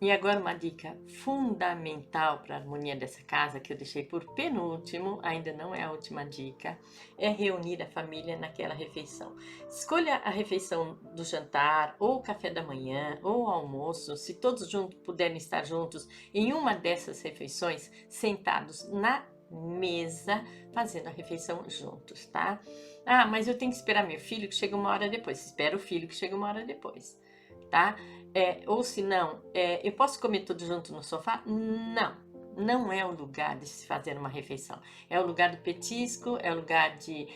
E agora uma dica fundamental para a harmonia dessa casa, que eu deixei por penúltimo, ainda não é a última dica, é reunir a família naquela refeição. Escolha a refeição do jantar, ou o café da manhã, ou o almoço, se todos juntos puderem estar juntos em uma dessas refeições, sentados na mesa, fazendo a refeição juntos, tá? Ah, mas eu tenho que esperar meu filho que chega uma hora depois. Espera o filho que chega uma hora depois, tá? Ou se não, eu posso comer tudo junto no sofá? Não. Não é o lugar de se fazer uma refeição. É o lugar do petisco, é o lugar de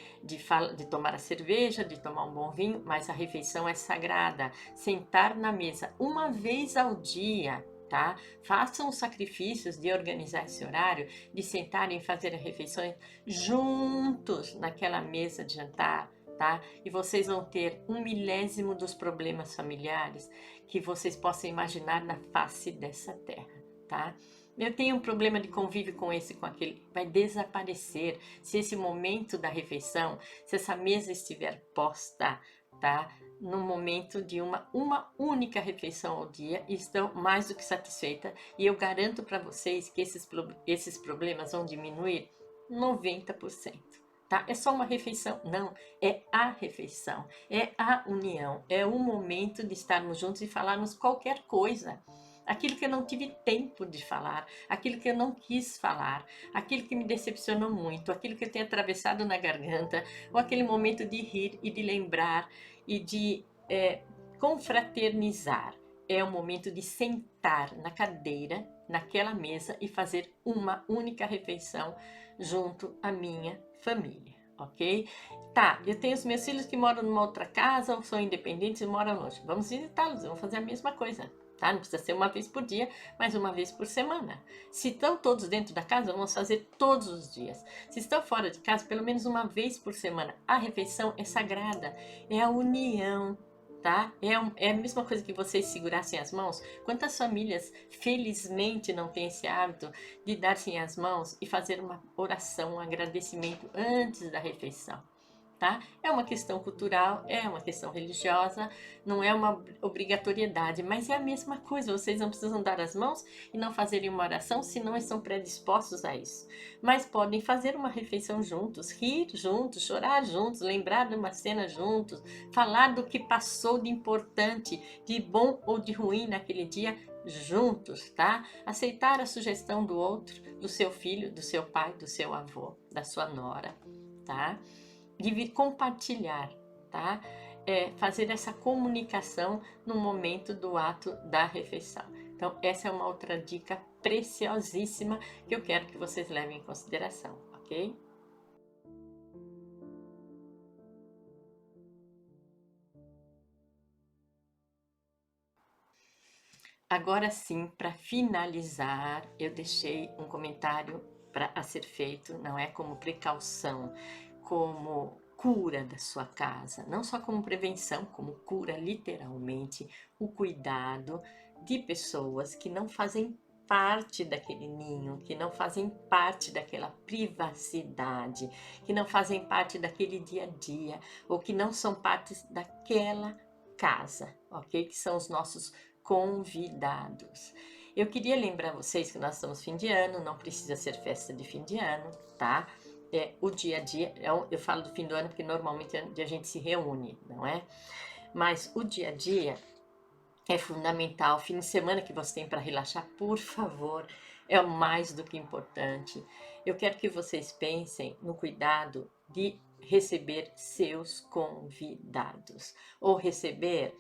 tomar a cerveja, de tomar um bom vinho, mas a refeição é sagrada. Sentar na mesa uma vez ao dia, tá? Façam os sacrifícios de organizar esse horário, de sentarem e fazer refeições juntos naquela mesa de jantar, tá? E vocês vão ter 1/1000 dos problemas familiares que vocês possam imaginar na face dessa terra, tá? Eu tenho um problema de convívio com esse, com aquele, vai desaparecer se esse momento da refeição, se essa mesa estiver posta, tá? No momento de uma única refeição ao dia, e estão mais do que satisfeitas, e eu garanto para vocês que esses problemas vão diminuir 90%. Tá? É só uma refeição? Não, é a refeição, é a união, é o momento de estarmos juntos e falarmos qualquer coisa. Aquilo que eu não tive tempo de falar, aquilo que eu não quis falar, aquilo que me decepcionou muito, aquilo que eu tenho atravessado na garganta, ou aquele momento de rir e de lembrar e de confraternizar. É o momento de sentar na cadeira, naquela mesa e fazer uma única refeição junto à minha família, ok? Tá, eu tenho os meus filhos que moram numa outra casa ou são independentes e moram longe. Vamos visitá-los, vamos fazer a mesma coisa. Tá? Não precisa ser uma vez por dia, mas uma vez por semana. Se estão todos dentro da casa, vamos fazer todos os dias. Se estão fora de casa, pelo menos uma vez por semana. A refeição é sagrada, é a união, tá? É a mesma coisa que vocês segurassem as mãos. Quantas famílias, felizmente, não têm esse hábito de dar-se as mãos e fazer uma oração, um agradecimento antes da refeição? Tá? É uma questão cultural, é uma questão religiosa, não é uma obrigatoriedade, mas é a mesma coisa. Vocês não precisam dar as mãos e não fazerem uma oração se não estão predispostos a isso. Mas podem fazer uma refeição juntos, rir juntos, chorar juntos, lembrar de uma cena juntos, falar do que passou de importante, de bom ou de ruim naquele dia juntos, tá? Aceitar a sugestão do outro, do seu filho, do seu pai, do seu avô, da sua nora, tá? De compartilhar, tá? Fazer essa comunicação no momento do ato da refeição. Então, essa é uma outra dica preciosíssima que eu quero que vocês levem em consideração, ok? Agora sim, para finalizar, eu deixei um comentário a ser feito, não é como precaução, como cura da sua casa, não só como prevenção, como cura literalmente, o cuidado de pessoas que não fazem parte daquele ninho, que não fazem parte daquela privacidade, que não fazem parte daquele dia a dia, ou que não são partes daquela casa, ok? Que são os nossos convidados. Eu queria lembrar vocês que nós estamos fim de ano, não precisa ser festa de fim de ano, tá? O dia a dia, eu falo do fim do ano porque normalmente é onde a gente se reúne, não é? Mas o dia a dia é fundamental. Fim de semana que você tem para relaxar, por favor, é o mais do que importante. Eu quero que vocês pensem no cuidado de receber seus convidados ou receber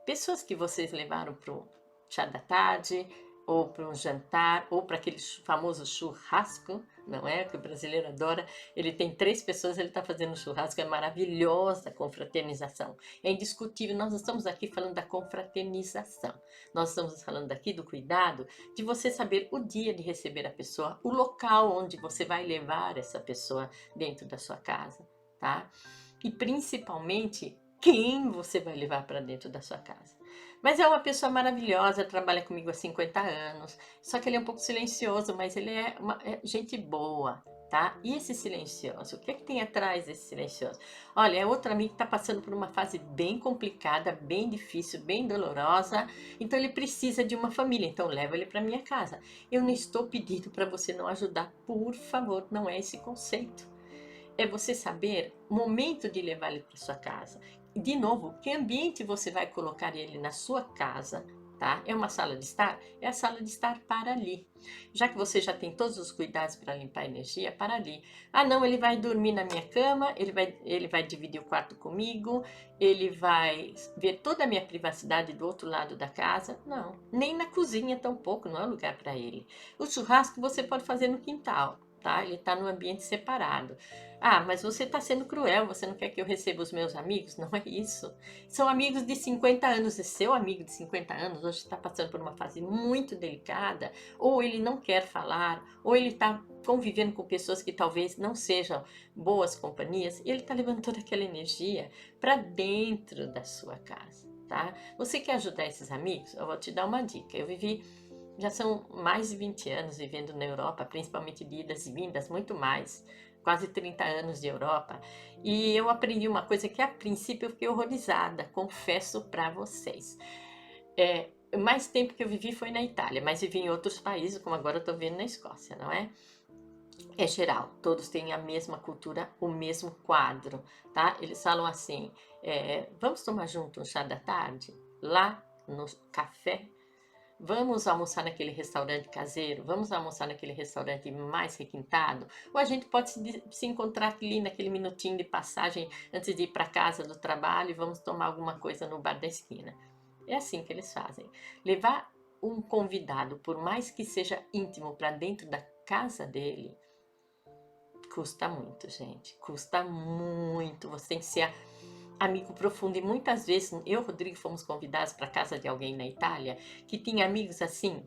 pessoas que vocês levaram para o chá da tarde, ou para um jantar, ou para aquele famoso churrasco, não é? Que o brasileiro adora. Ele tem 3 pessoas, ele está fazendo churrasco, é maravilhosa a confraternização. É indiscutível, nós estamos aqui falando da confraternização. Nós estamos falando aqui do cuidado de você saber o dia de receber a pessoa, o local onde você vai levar essa pessoa dentro da sua casa, tá? E principalmente quem você vai levar para dentro da sua casa. Mas é uma pessoa maravilhosa, trabalha comigo há 50 anos, só que ele é um pouco silencioso, mas ele é gente boa, tá? E esse silencioso, o que é que tem atrás desse silencioso? Olha, é outro amigo que está passando por uma fase bem complicada, bem difícil, bem dolorosa, então ele precisa de uma família, então leva ele para minha casa. Eu não estou pedindo para você não ajudar, por favor, não é esse conceito. É você saber o momento de levar ele para sua casa. De novo, que ambiente você vai colocar ele na sua casa, tá? É uma sala de estar? É a sala de estar para ali. Já que você já tem todos os cuidados para limpar a energia, para ali. Ah, não, ele vai dormir na minha cama, ele vai dividir o quarto comigo, ele vai ver toda a minha privacidade do outro lado da casa. Não, nem na cozinha tampouco, não é lugar para ele. O churrasco você pode fazer no quintal, tá? Ele está num ambiente separado. Ah, mas você está sendo cruel, você não quer que eu receba os meus amigos? Não é isso. São amigos de 50 anos, e seu amigo de 50 anos hoje está passando por uma fase muito delicada, ou ele não quer falar, ou ele está convivendo com pessoas que talvez não sejam boas companhias, e ele está levando toda aquela energia para dentro da sua casa, tá? Você quer ajudar esses amigos? Eu vou te dar uma dica. Eu vivi, já são mais de 20 anos vivendo na Europa, principalmente de idas e vindas, muito mais, quase 30 anos de Europa, e eu aprendi uma coisa que a princípio eu fiquei horrorizada, confesso para vocês. Mais tempo que eu vivi foi na Itália, mas vivi em outros países, como agora eu estou vendo na Escócia, não é? É geral, todos têm a mesma cultura, o mesmo quadro, tá? Eles falam assim, vamos tomar junto um chá da tarde? Lá no café? Vamos almoçar naquele restaurante caseiro? Vamos almoçar naquele restaurante mais requintado? Ou a gente pode se encontrar ali naquele minutinho de passagem antes de ir para casa do trabalho e vamos tomar alguma coisa no bar da esquina. É assim que eles fazem. Levar um convidado, por mais que seja íntimo, para dentro da casa dele, custa muito, gente. Custa muito. Você tem que ser amigo profundo. E muitas vezes, eu e o Rodrigo fomos convidados para a casa de alguém na Itália que tinha amigos assim,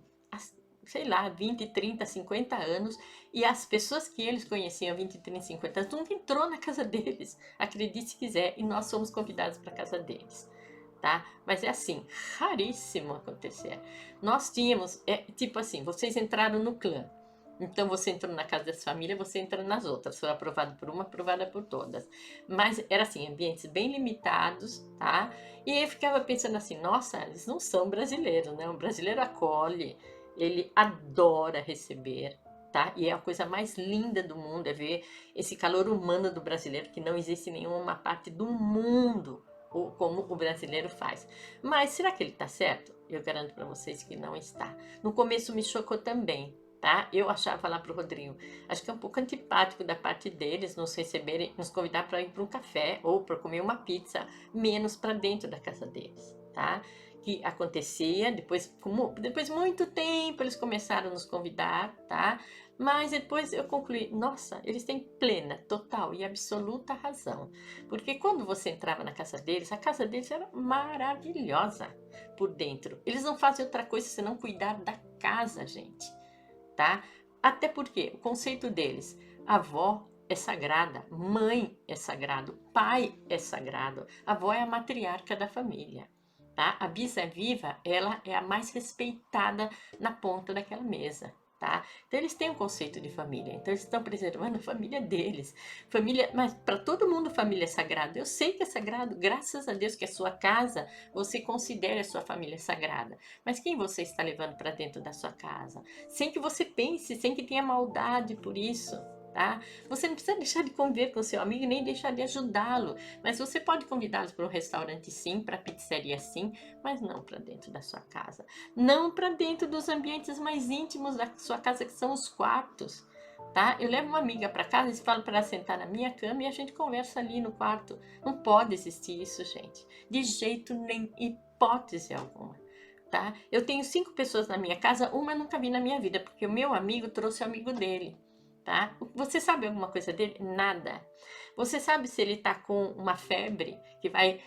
sei lá, 20, 30, 50 anos, e as pessoas que eles conheciam 20, 30, 50 anos nunca entrou na casa deles, acredite se quiser, e nós fomos convidados para a casa deles, tá? Mas é assim, raríssimo acontecer. Nós tínhamos, tipo assim, vocês entraram no clã, então você entrou na casa dessa família, você entra nas outras, foi aprovado por uma, aprovada por todas. Mas era assim, ambientes bem limitados, tá? E aí eu ficava pensando assim, nossa, eles não são brasileiros, né? O brasileiro acolhe, ele adora receber, tá? E é a coisa mais linda do mundo, é ver esse calor humano do brasileiro, que não existe em nenhuma parte do mundo como o brasileiro faz. Mas será que ele está certo? Eu garanto para vocês que não está. No começo me chocou também, tá? Eu achava lá pro Rodrigo, acho que é um pouco antipático da parte deles nos receberem, nos convidar para ir para um café ou para comer uma pizza, menos para dentro da casa deles, tá? Que acontecia, depois muito tempo eles começaram a nos convidar, tá? Mas depois eu concluí, nossa, eles têm plena, total e absoluta razão. Porque quando você entrava na casa deles, a casa deles era maravilhosa por dentro. Eles não fazem outra coisa senão cuidar da casa, gente, tá? Até porque o conceito deles, avó é sagrada, mãe é sagrado, pai é sagrado, a avó é a matriarca da família, tá? A bisa viva, ela é a mais respeitada na ponta daquela mesa, tá? Então eles têm um conceito de família, então eles estão preservando a família deles, família, mas para todo mundo família é sagrada. Eu sei que é sagrado, graças a Deus que a sua casa você considere a sua família sagrada, mas quem você está levando para dentro da sua casa? Sem que você pense, sem que tenha maldade por isso, tá? Você não precisa deixar de conviver com seu amigo nem deixar de ajudá-lo, mas você pode convidá-los para um restaurante sim, para pizzaria sim, mas não para dentro da sua casa, não para dentro dos ambientes mais íntimos da sua casa, que são os quartos, tá? Eu levo uma amiga para casa e falo para ela sentar na minha cama e a gente conversa ali no quarto. Não pode existir isso, gente, de jeito nem hipótese alguma. Tá? Eu tenho 5 pessoas na minha casa, uma eu nunca vi na minha vida, porque o meu amigo trouxe o amigo dele, tá? Você sabe alguma coisa dele? Nada. Você sabe se ele tá com uma febre que vai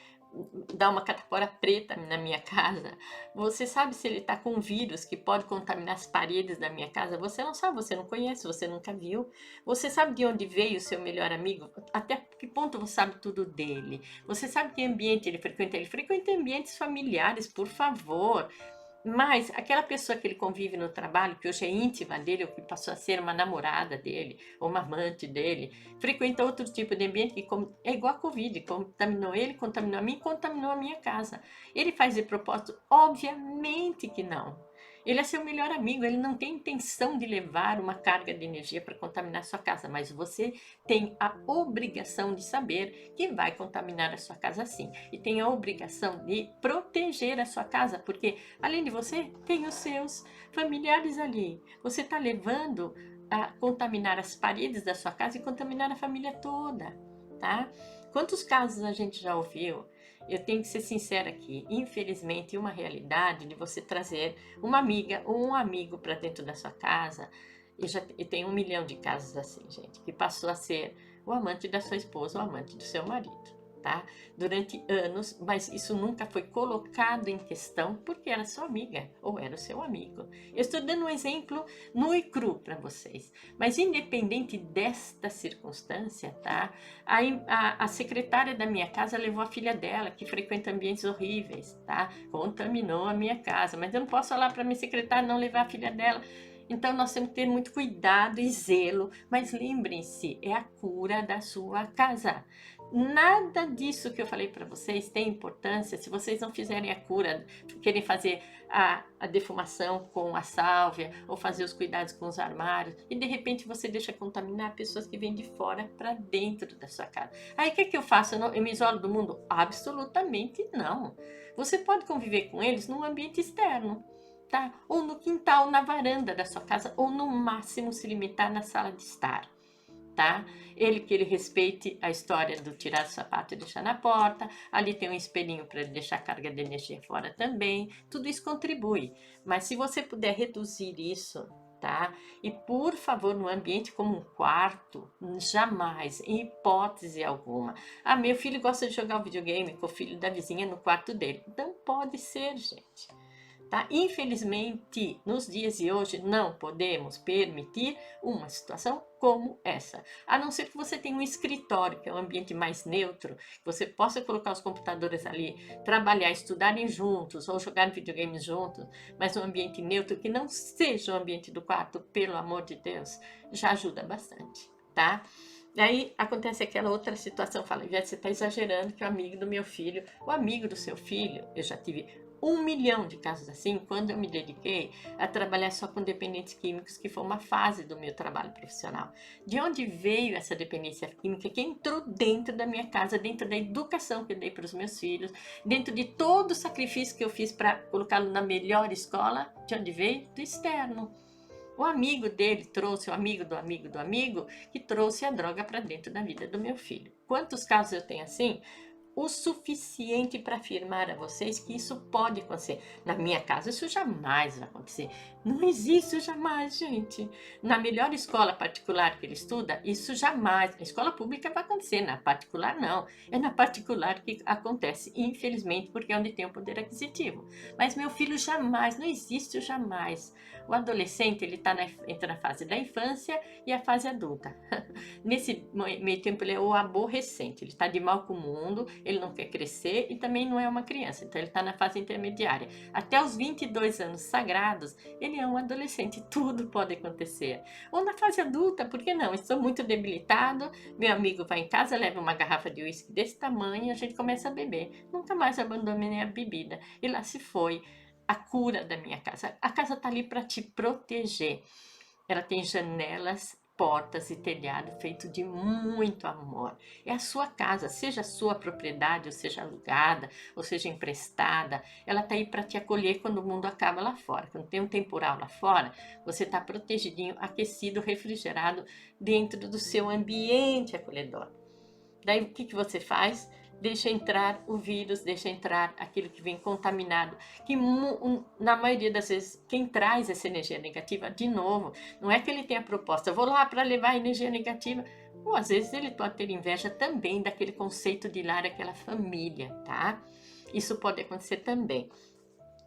dar uma catapora preta na minha casa? Você sabe se ele tá com um vírus que pode contaminar as paredes da minha casa? Você não sabe, você não conhece, você nunca viu. Você sabe de onde veio o seu melhor amigo? Até que ponto você sabe tudo dele? Você sabe que ambiente ele frequenta? Ele frequenta ambientes familiares, por favor. Mas aquela pessoa que ele convive no trabalho, que hoje é íntima dele, ou que passou a ser uma namorada dele, ou uma amante dele, frequenta outro tipo de ambiente que é igual a Covid, contaminou ele, contaminou a mim, contaminou a minha casa. Ele faz de propósito? Obviamente que não. Ele é seu melhor amigo, ele não tem intenção de levar uma carga de energia para contaminar a sua casa, mas você tem a obrigação de saber que vai contaminar a sua casa sim. E tem a obrigação de proteger a sua casa, porque além de você, tem os seus familiares ali. Você está levando a contaminar as paredes da sua casa e contaminar a família toda, tá? Quantos casos a gente já ouviu? Eu tenho que ser sincera aqui, infelizmente, uma realidade de você trazer uma amiga ou um amigo para dentro da sua casa, e tem 1 milhão de casos assim, gente, que passou a ser o amante da sua esposa ou o amante do seu marido, tá? Durante anos, mas isso nunca foi colocado em questão porque era sua amiga ou era o seu amigo. Eu estou dando um exemplo nu e cru para vocês, mas independente desta circunstância, tá? A secretária da minha casa levou a filha dela, que frequenta ambientes horríveis, tá? Contaminou a minha casa, mas eu não posso falar para minha secretária não levar a filha dela. Então nós temos que ter muito cuidado e zelo, mas lembrem-se, é a cura da sua casa. Nada disso que eu falei para vocês tem importância se vocês não fizerem a cura, querem fazer a defumação com a sálvia ou fazer os cuidados com os armários e de repente você deixa contaminar pessoas que vêm de fora para dentro da sua casa. Aí o que eu faço? Eu me isolo do mundo? Absolutamente não. Você pode conviver com eles num ambiente externo, tá? Ou no quintal, na varanda da sua casa, ou no máximo se limitar na sala de estar. Tá? Que ele respeite a história do tirar o sapato e deixar na porta. Ali tem um espelhinho para ele deixar a carga de energia fora também. Tudo isso contribui. Mas se você puder reduzir isso, tá? E por favor, no ambiente como um quarto, jamais, em hipótese alguma. Ah, meu filho gosta de jogar o videogame com o filho da vizinha no quarto dele. Não pode ser, gente. Tá? Infelizmente, nos dias de hoje, não podemos permitir uma situação como essa. A não ser que você tenha um escritório, que é um ambiente mais neutro, que você possa colocar os computadores ali, trabalhar, estudarem juntos ou jogar videogames juntos, mas um ambiente neutro que não seja o ambiente do quarto, pelo amor de Deus, já ajuda bastante, tá? Daí acontece aquela outra situação, fala, Ivete, você está exagerando que o amigo do meu filho, o amigo do seu filho, eu já tive 1 milhão de casos assim, quando eu me dediquei a trabalhar só com dependentes químicos, que foi uma fase do meu trabalho profissional. De onde veio essa dependência química que entrou dentro da minha casa, dentro da educação que eu dei para os meus filhos, dentro de todo o sacrifício que eu fiz para colocá-lo na melhor escola, de onde veio? Do externo. O amigo dele trouxe, o amigo do amigo do amigo, que trouxe a droga para dentro da vida do meu filho. Quantos casos eu tenho assim? O suficiente para afirmar a vocês que isso pode acontecer. Na minha casa, isso jamais vai acontecer. Não existe isso jamais, gente. Na melhor escola particular que ele estuda, isso jamais. A escola pública vai acontecer, na particular não. É na particular que acontece, infelizmente, porque é onde tem o poder aquisitivo. Mas meu filho jamais, não existe o jamais. O adolescente, ele está entre a fase da infância e a fase adulta. Nesse meio tempo, ele é o aborrecente. Ele está de mal com o mundo, ele não quer crescer e também não é uma criança. Então, ele está na fase intermediária. Até os 22 anos sagrados, ele é um adolescente. Tudo pode acontecer. Ou na fase adulta, por que não? Estou muito debilitado, meu amigo vai em casa, leva uma garrafa de uísque desse tamanho e a gente começa a beber. Nunca mais abandonei a bebida. E lá se foi a cura da minha casa. A casa está ali para te proteger. Ela tem janelas, portas e telhado feito de muito amor. É a sua casa, seja a sua propriedade, ou seja alugada, ou seja emprestada, ela está aí para te acolher quando o mundo acaba lá fora. Quando tem um temporal lá fora, você está protegidinho, aquecido, refrigerado dentro do seu ambiente acolhedor. Daí o que você faz? Deixa entrar o vírus, deixa entrar aquilo que vem contaminado, que na maioria das vezes quem traz essa energia negativa, de novo, não é que ele tem a proposta, vou lá para levar a energia negativa, ou às vezes ele pode ter inveja também daquele conceito de lar, aquela família, tá? Isso pode acontecer também.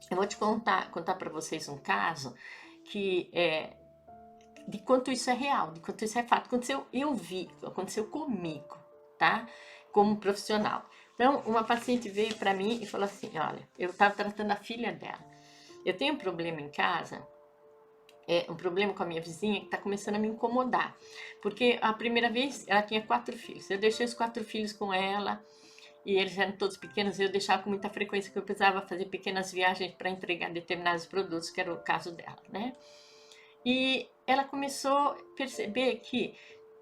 Eu vou te contar para vocês um caso que de quanto isso é real, de quanto isso é fato. Aconteceu, eu vi, aconteceu comigo, tá? Como profissional. Então, uma paciente veio para mim e falou assim, olha, eu estava tratando a filha dela. Eu tenho um problema em casa, um problema com a minha vizinha que está começando a me incomodar. Porque a primeira vez ela tinha 4 filhos. Eu deixei os 4 filhos com ela e eles eram todos pequenos, e eu deixava com muita frequência que eu precisava fazer pequenas viagens para entregar determinados produtos, que era o caso dela, né? E ela começou a perceber que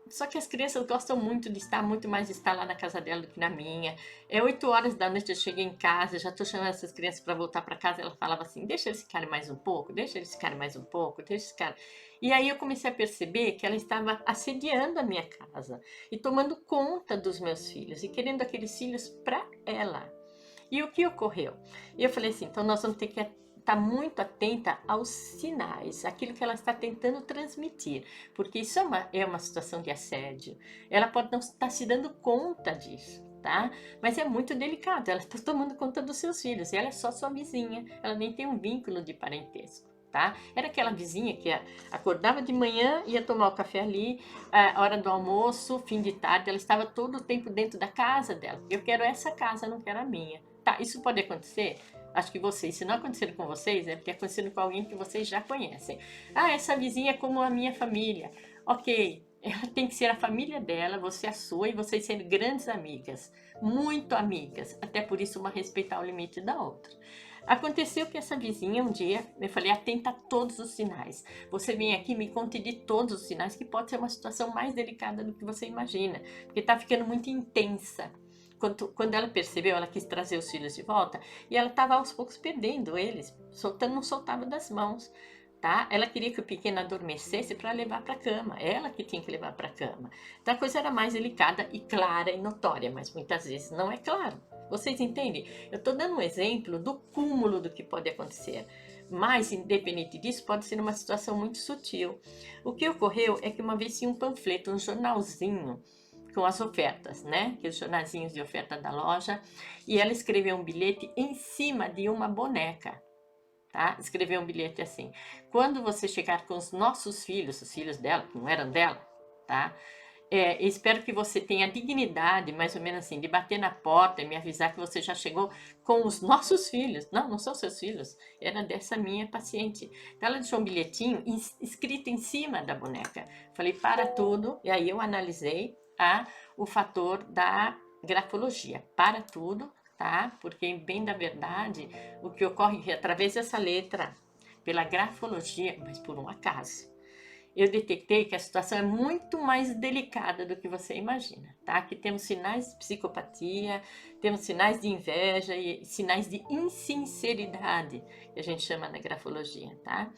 só que as crianças gostam muito de estar muito mais estar lá na casa dela do que na minha. É 8 horas da noite, eu cheguei em casa, já estou chamando essas crianças para voltar para casa. Ela falava assim: deixa eles ficarem mais um pouco, deixa eles ficarem mais um pouco, deixa eles ficarem. E aí eu comecei a perceber que ela estava assediando a minha casa e tomando conta dos meus filhos e querendo aqueles filhos para ela. E o que ocorreu? E eu falei assim: então nós vamos ter que estar muito atenta aos sinais, aquilo que ela está tentando transmitir, porque isso é uma situação de assédio. Ela pode não estar se dando conta disso, tá? Mas é muito delicado, ela está tomando conta dos seus filhos, e ela é só sua vizinha, ela nem tem um vínculo de parentesco. Tá? Era aquela vizinha que acordava de manhã, ia tomar o café ali, a hora do almoço, fim de tarde, ela estava todo o tempo dentro da casa dela. Eu quero essa casa, não quero a minha. Tá, isso pode acontecer? Acho que vocês, se não acontecer com vocês, é porque acontecendo com alguém que vocês já conhecem. Ah, essa vizinha é como a minha família. Ok, ela tem que ser a família dela, você a sua, e vocês serem grandes amigas, muito amigas. Até por isso, uma respeitar o limite da outra. Aconteceu que essa vizinha um dia, eu falei, atenta a todos os sinais. Você vem aqui e me conte de todos os sinais, que pode ser uma situação mais delicada do que você imagina, porque está ficando muito intensa. Quando ela percebeu, ela quis trazer os filhos de volta, e ela estava aos poucos perdendo eles, soltando, não soltava das mãos. Tá? Ela queria que o pequeno adormecesse para levar para a cama, ela que tinha que levar para a cama. Então a coisa era mais delicada e clara e notória, mas muitas vezes não é claro. Vocês entendem? Eu estou dando um exemplo do cúmulo do que pode acontecer. Mas, independente disso, pode ser uma situação muito sutil. O que ocorreu é que uma vez tinha um panfleto, um jornalzinho com as ofertas, né? Que os jornalzinhos de oferta da loja. E ela escreveu um bilhete em cima de uma boneca. Tá? Escreveu um bilhete assim: quando você chegar com os nossos filhos, os filhos dela, que não eram dela, tá? Espero que você tenha a dignidade, mais ou menos assim, de bater na porta e me avisar que você já chegou com os nossos filhos. Não, não são seus filhos, era dessa minha paciente. Então ela deixou um bilhetinho escrito em cima da boneca. Falei, para tudo, e aí eu analisei o fator da grafologia. Para tudo, tá? Porque, bem da verdade, o que ocorre é que através dessa letra, pela grafologia, mas por um acaso, eu detectei que a situação é muito mais delicada do que você imagina, tá? Aqui temos sinais de psicopatia, temos sinais de inveja e sinais de insinceridade, que a gente chama na grafologia, tá?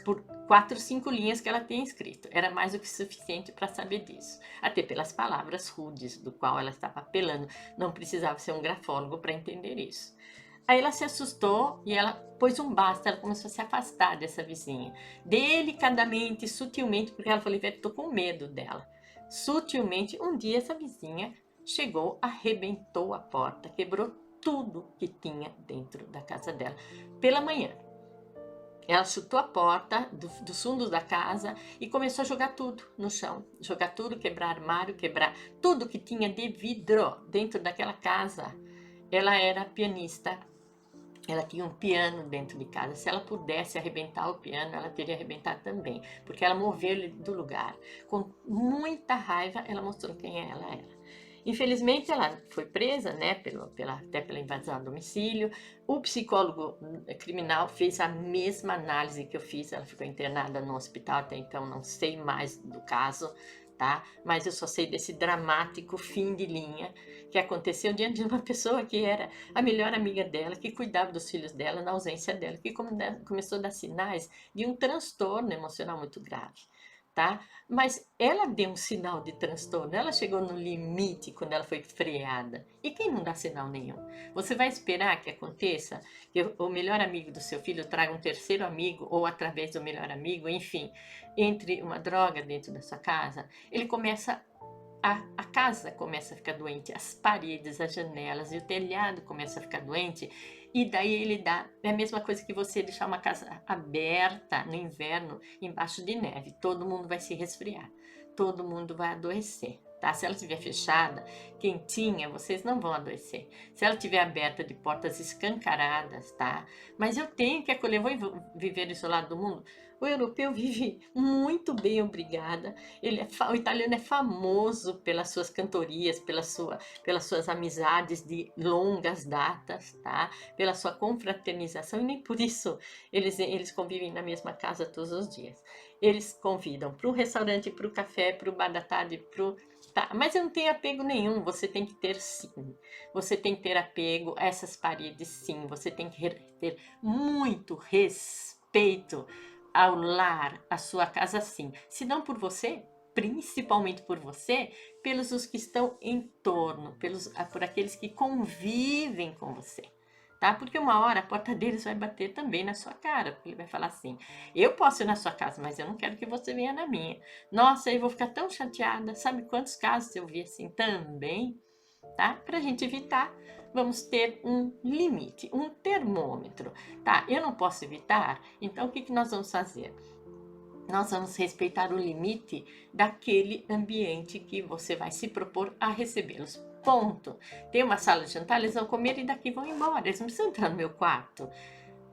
Por 4, 5 linhas que ela tem escrito. Era mais do que suficiente para saber disso. Até pelas palavras rudes, do qual ela estava apelando. Não precisava ser um grafólogo para entender isso. Aí ela se assustou e ela pôs um basta, ela começou a se afastar dessa vizinha. Delicadamente, sutilmente, porque ela falou, estou com medo dela. Sutilmente, um dia essa vizinha chegou, arrebentou a porta, quebrou tudo que tinha dentro da casa dela. Pela manhã, ela chutou a porta dos fundos da casa e começou a jogar tudo no chão. Jogar tudo, quebrar armário, quebrar tudo que tinha de vidro dentro daquela casa. Ela era pianista, ela tinha um piano dentro de casa. Se ela pudesse arrebentar o piano, ela teria arrebentado também, porque ela moveu ele do lugar. Com muita raiva, ela mostrou quem ela era. Infelizmente, ela foi presa, né, até pela invasão ao domicílio. O psicólogo criminal fez a mesma análise que eu fiz. Ela ficou internada no hospital, até então não sei mais do caso, tá? Mas eu só sei desse dramático fim de linha que aconteceu diante de uma pessoa que era a melhor amiga dela, que cuidava dos filhos dela na ausência dela, que começou a dar sinais de um transtorno emocional muito grave. Tá? Mas ela deu um sinal de transtorno, ela chegou no limite quando ela foi freada. E quem não dá sinal nenhum? Você vai esperar que aconteça, que o melhor amigo do seu filho traga um terceiro amigo, ou através do melhor amigo, enfim, entre uma droga dentro da sua casa? Ele começa a casa começa a ficar doente, as paredes, as janelas e o telhado começa a ficar doente, e daí ele dá, é a mesma coisa que você deixar uma casa aberta no inverno, embaixo de neve, todo mundo vai se resfriar, todo mundo vai adoecer, tá? Se ela estiver fechada, quentinha, vocês não vão adoecer. Se ela estiver aberta de portas escancaradas, tá? Mas eu tenho que acolher, vou viver isolado do mundo? O europeu vive muito bem, obrigada. O italiano é famoso pelas suas cantorias, pelas suas amizades de longas datas, tá? Pela sua confraternização, e nem por isso eles convivem na mesma casa todos os dias. Eles convidam para o restaurante, para o café, para o bar da tarde, Tá, mas eu não tenho apego nenhum, você tem que ter sim. Você tem que ter apego a essas paredes sim. Você tem que ter muito respeito ao lar, à sua casa sim. Se não por você, principalmente por você, pelos os que estão em torno, por aqueles que convivem com você. Tá? Porque uma hora a porta deles vai bater também na sua cara, porque ele vai falar assim: eu posso ir na sua casa, mas eu não quero que você venha na minha. Nossa, eu vou ficar tão chateada. Sabe quantos casos eu vi assim também? Tá? Para a gente evitar, vamos ter um limite, um termômetro, tá? Eu não posso evitar, então o que nós vamos fazer? Nós vamos respeitar o limite daquele ambiente que você vai se propor a recebê-los. Ponto. Tem uma sala de jantar, eles vão comer e daqui vão embora. Eles não precisam entrar no meu quarto,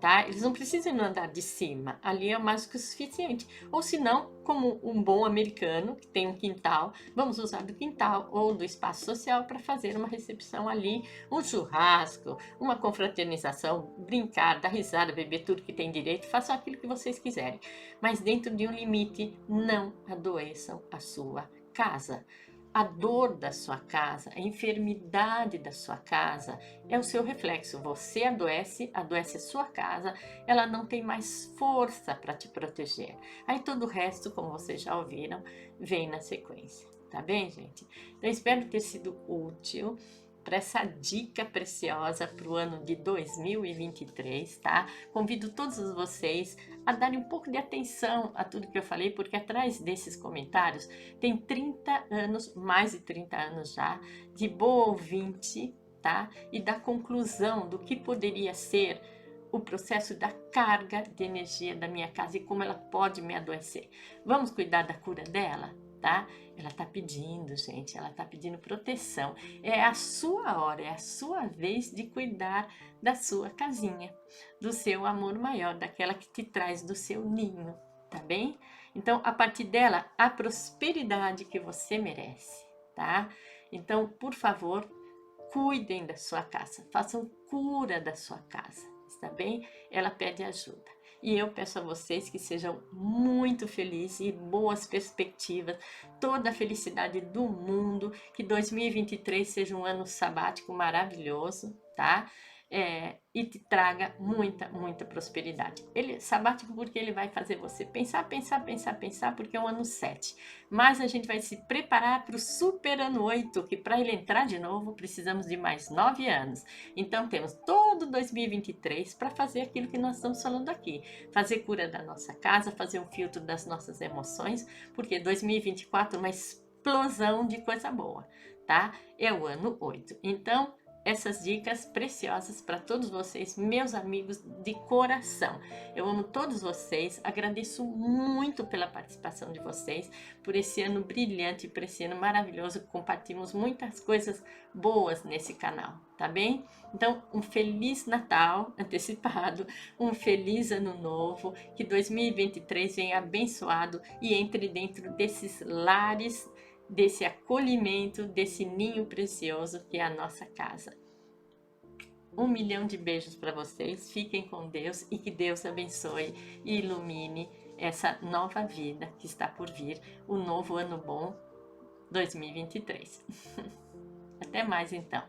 tá? Eles não precisam ir no andar de cima. Ali é mais que o suficiente. Ou se não, como um bom americano que tem um quintal, vamos usar do quintal ou do espaço social para fazer uma recepção ali, um churrasco, uma confraternização, brincar, dar risada, beber tudo que tem direito, façam aquilo que vocês quiserem. Mas dentro de um limite, não adoeçam a sua casa. A dor da sua casa, a enfermidade da sua casa é o seu reflexo. Você adoece, adoece a sua casa, ela não tem mais força para te proteger. Aí todo o resto, como vocês já ouviram, vem na sequência. Tá bem, gente? Então, espero ter sido útil para essa dica preciosa para o ano de 2023, tá? Convido todos vocês a darem um pouco de atenção a tudo que eu falei, porque atrás desses comentários tem 30 anos, mais de 30 anos já, de boa ouvinte, tá? E da conclusão do que poderia ser o processo da carga de energia da minha casa e como ela pode me adoecer. Vamos cuidar da cura dela? Tá? Ela tá pedindo, gente, ela tá pedindo proteção. É a sua hora, é a sua vez de cuidar da sua casinha, do seu amor maior, daquela que te traz do seu ninho, tá bem? Então, a partir dela, a prosperidade que você merece, tá? Então, por favor, cuidem da sua casa, façam cura da sua casa, está bem? Ela pede ajuda. E eu peço a vocês que sejam muito felizes e boas perspectivas, toda a felicidade do mundo, que 2023 seja um ano sabático maravilhoso, tá? E te traga muita, muita prosperidade. Ele sabático porque ele vai fazer você pensar, porque é o ano 7. Mas a gente vai se preparar para o super ano 8, que para ele entrar de novo precisamos de mais 9 anos. Então temos todo 2023 para fazer aquilo que nós estamos falando aqui. Fazer cura da nossa casa, fazer um filtro das nossas emoções, porque 2024 é uma explosão de coisa boa, tá? É o ano 8. Então, essas dicas preciosas para todos vocês, meus amigos de coração. Eu amo todos vocês, agradeço muito pela participação de vocês, por esse ano brilhante, por esse ano maravilhoso, compartilhamos muitas coisas boas nesse canal, tá bem? Então, um Feliz Natal antecipado, um Feliz Ano Novo, que 2023 venha abençoado e entre dentro desses lares, desse acolhimento, desse ninho precioso que é a nossa casa. 1 milhão de beijos para vocês, fiquem com Deus e que Deus abençoe e ilumine essa nova vida que está por vir, o novo ano bom 2023. Até mais então.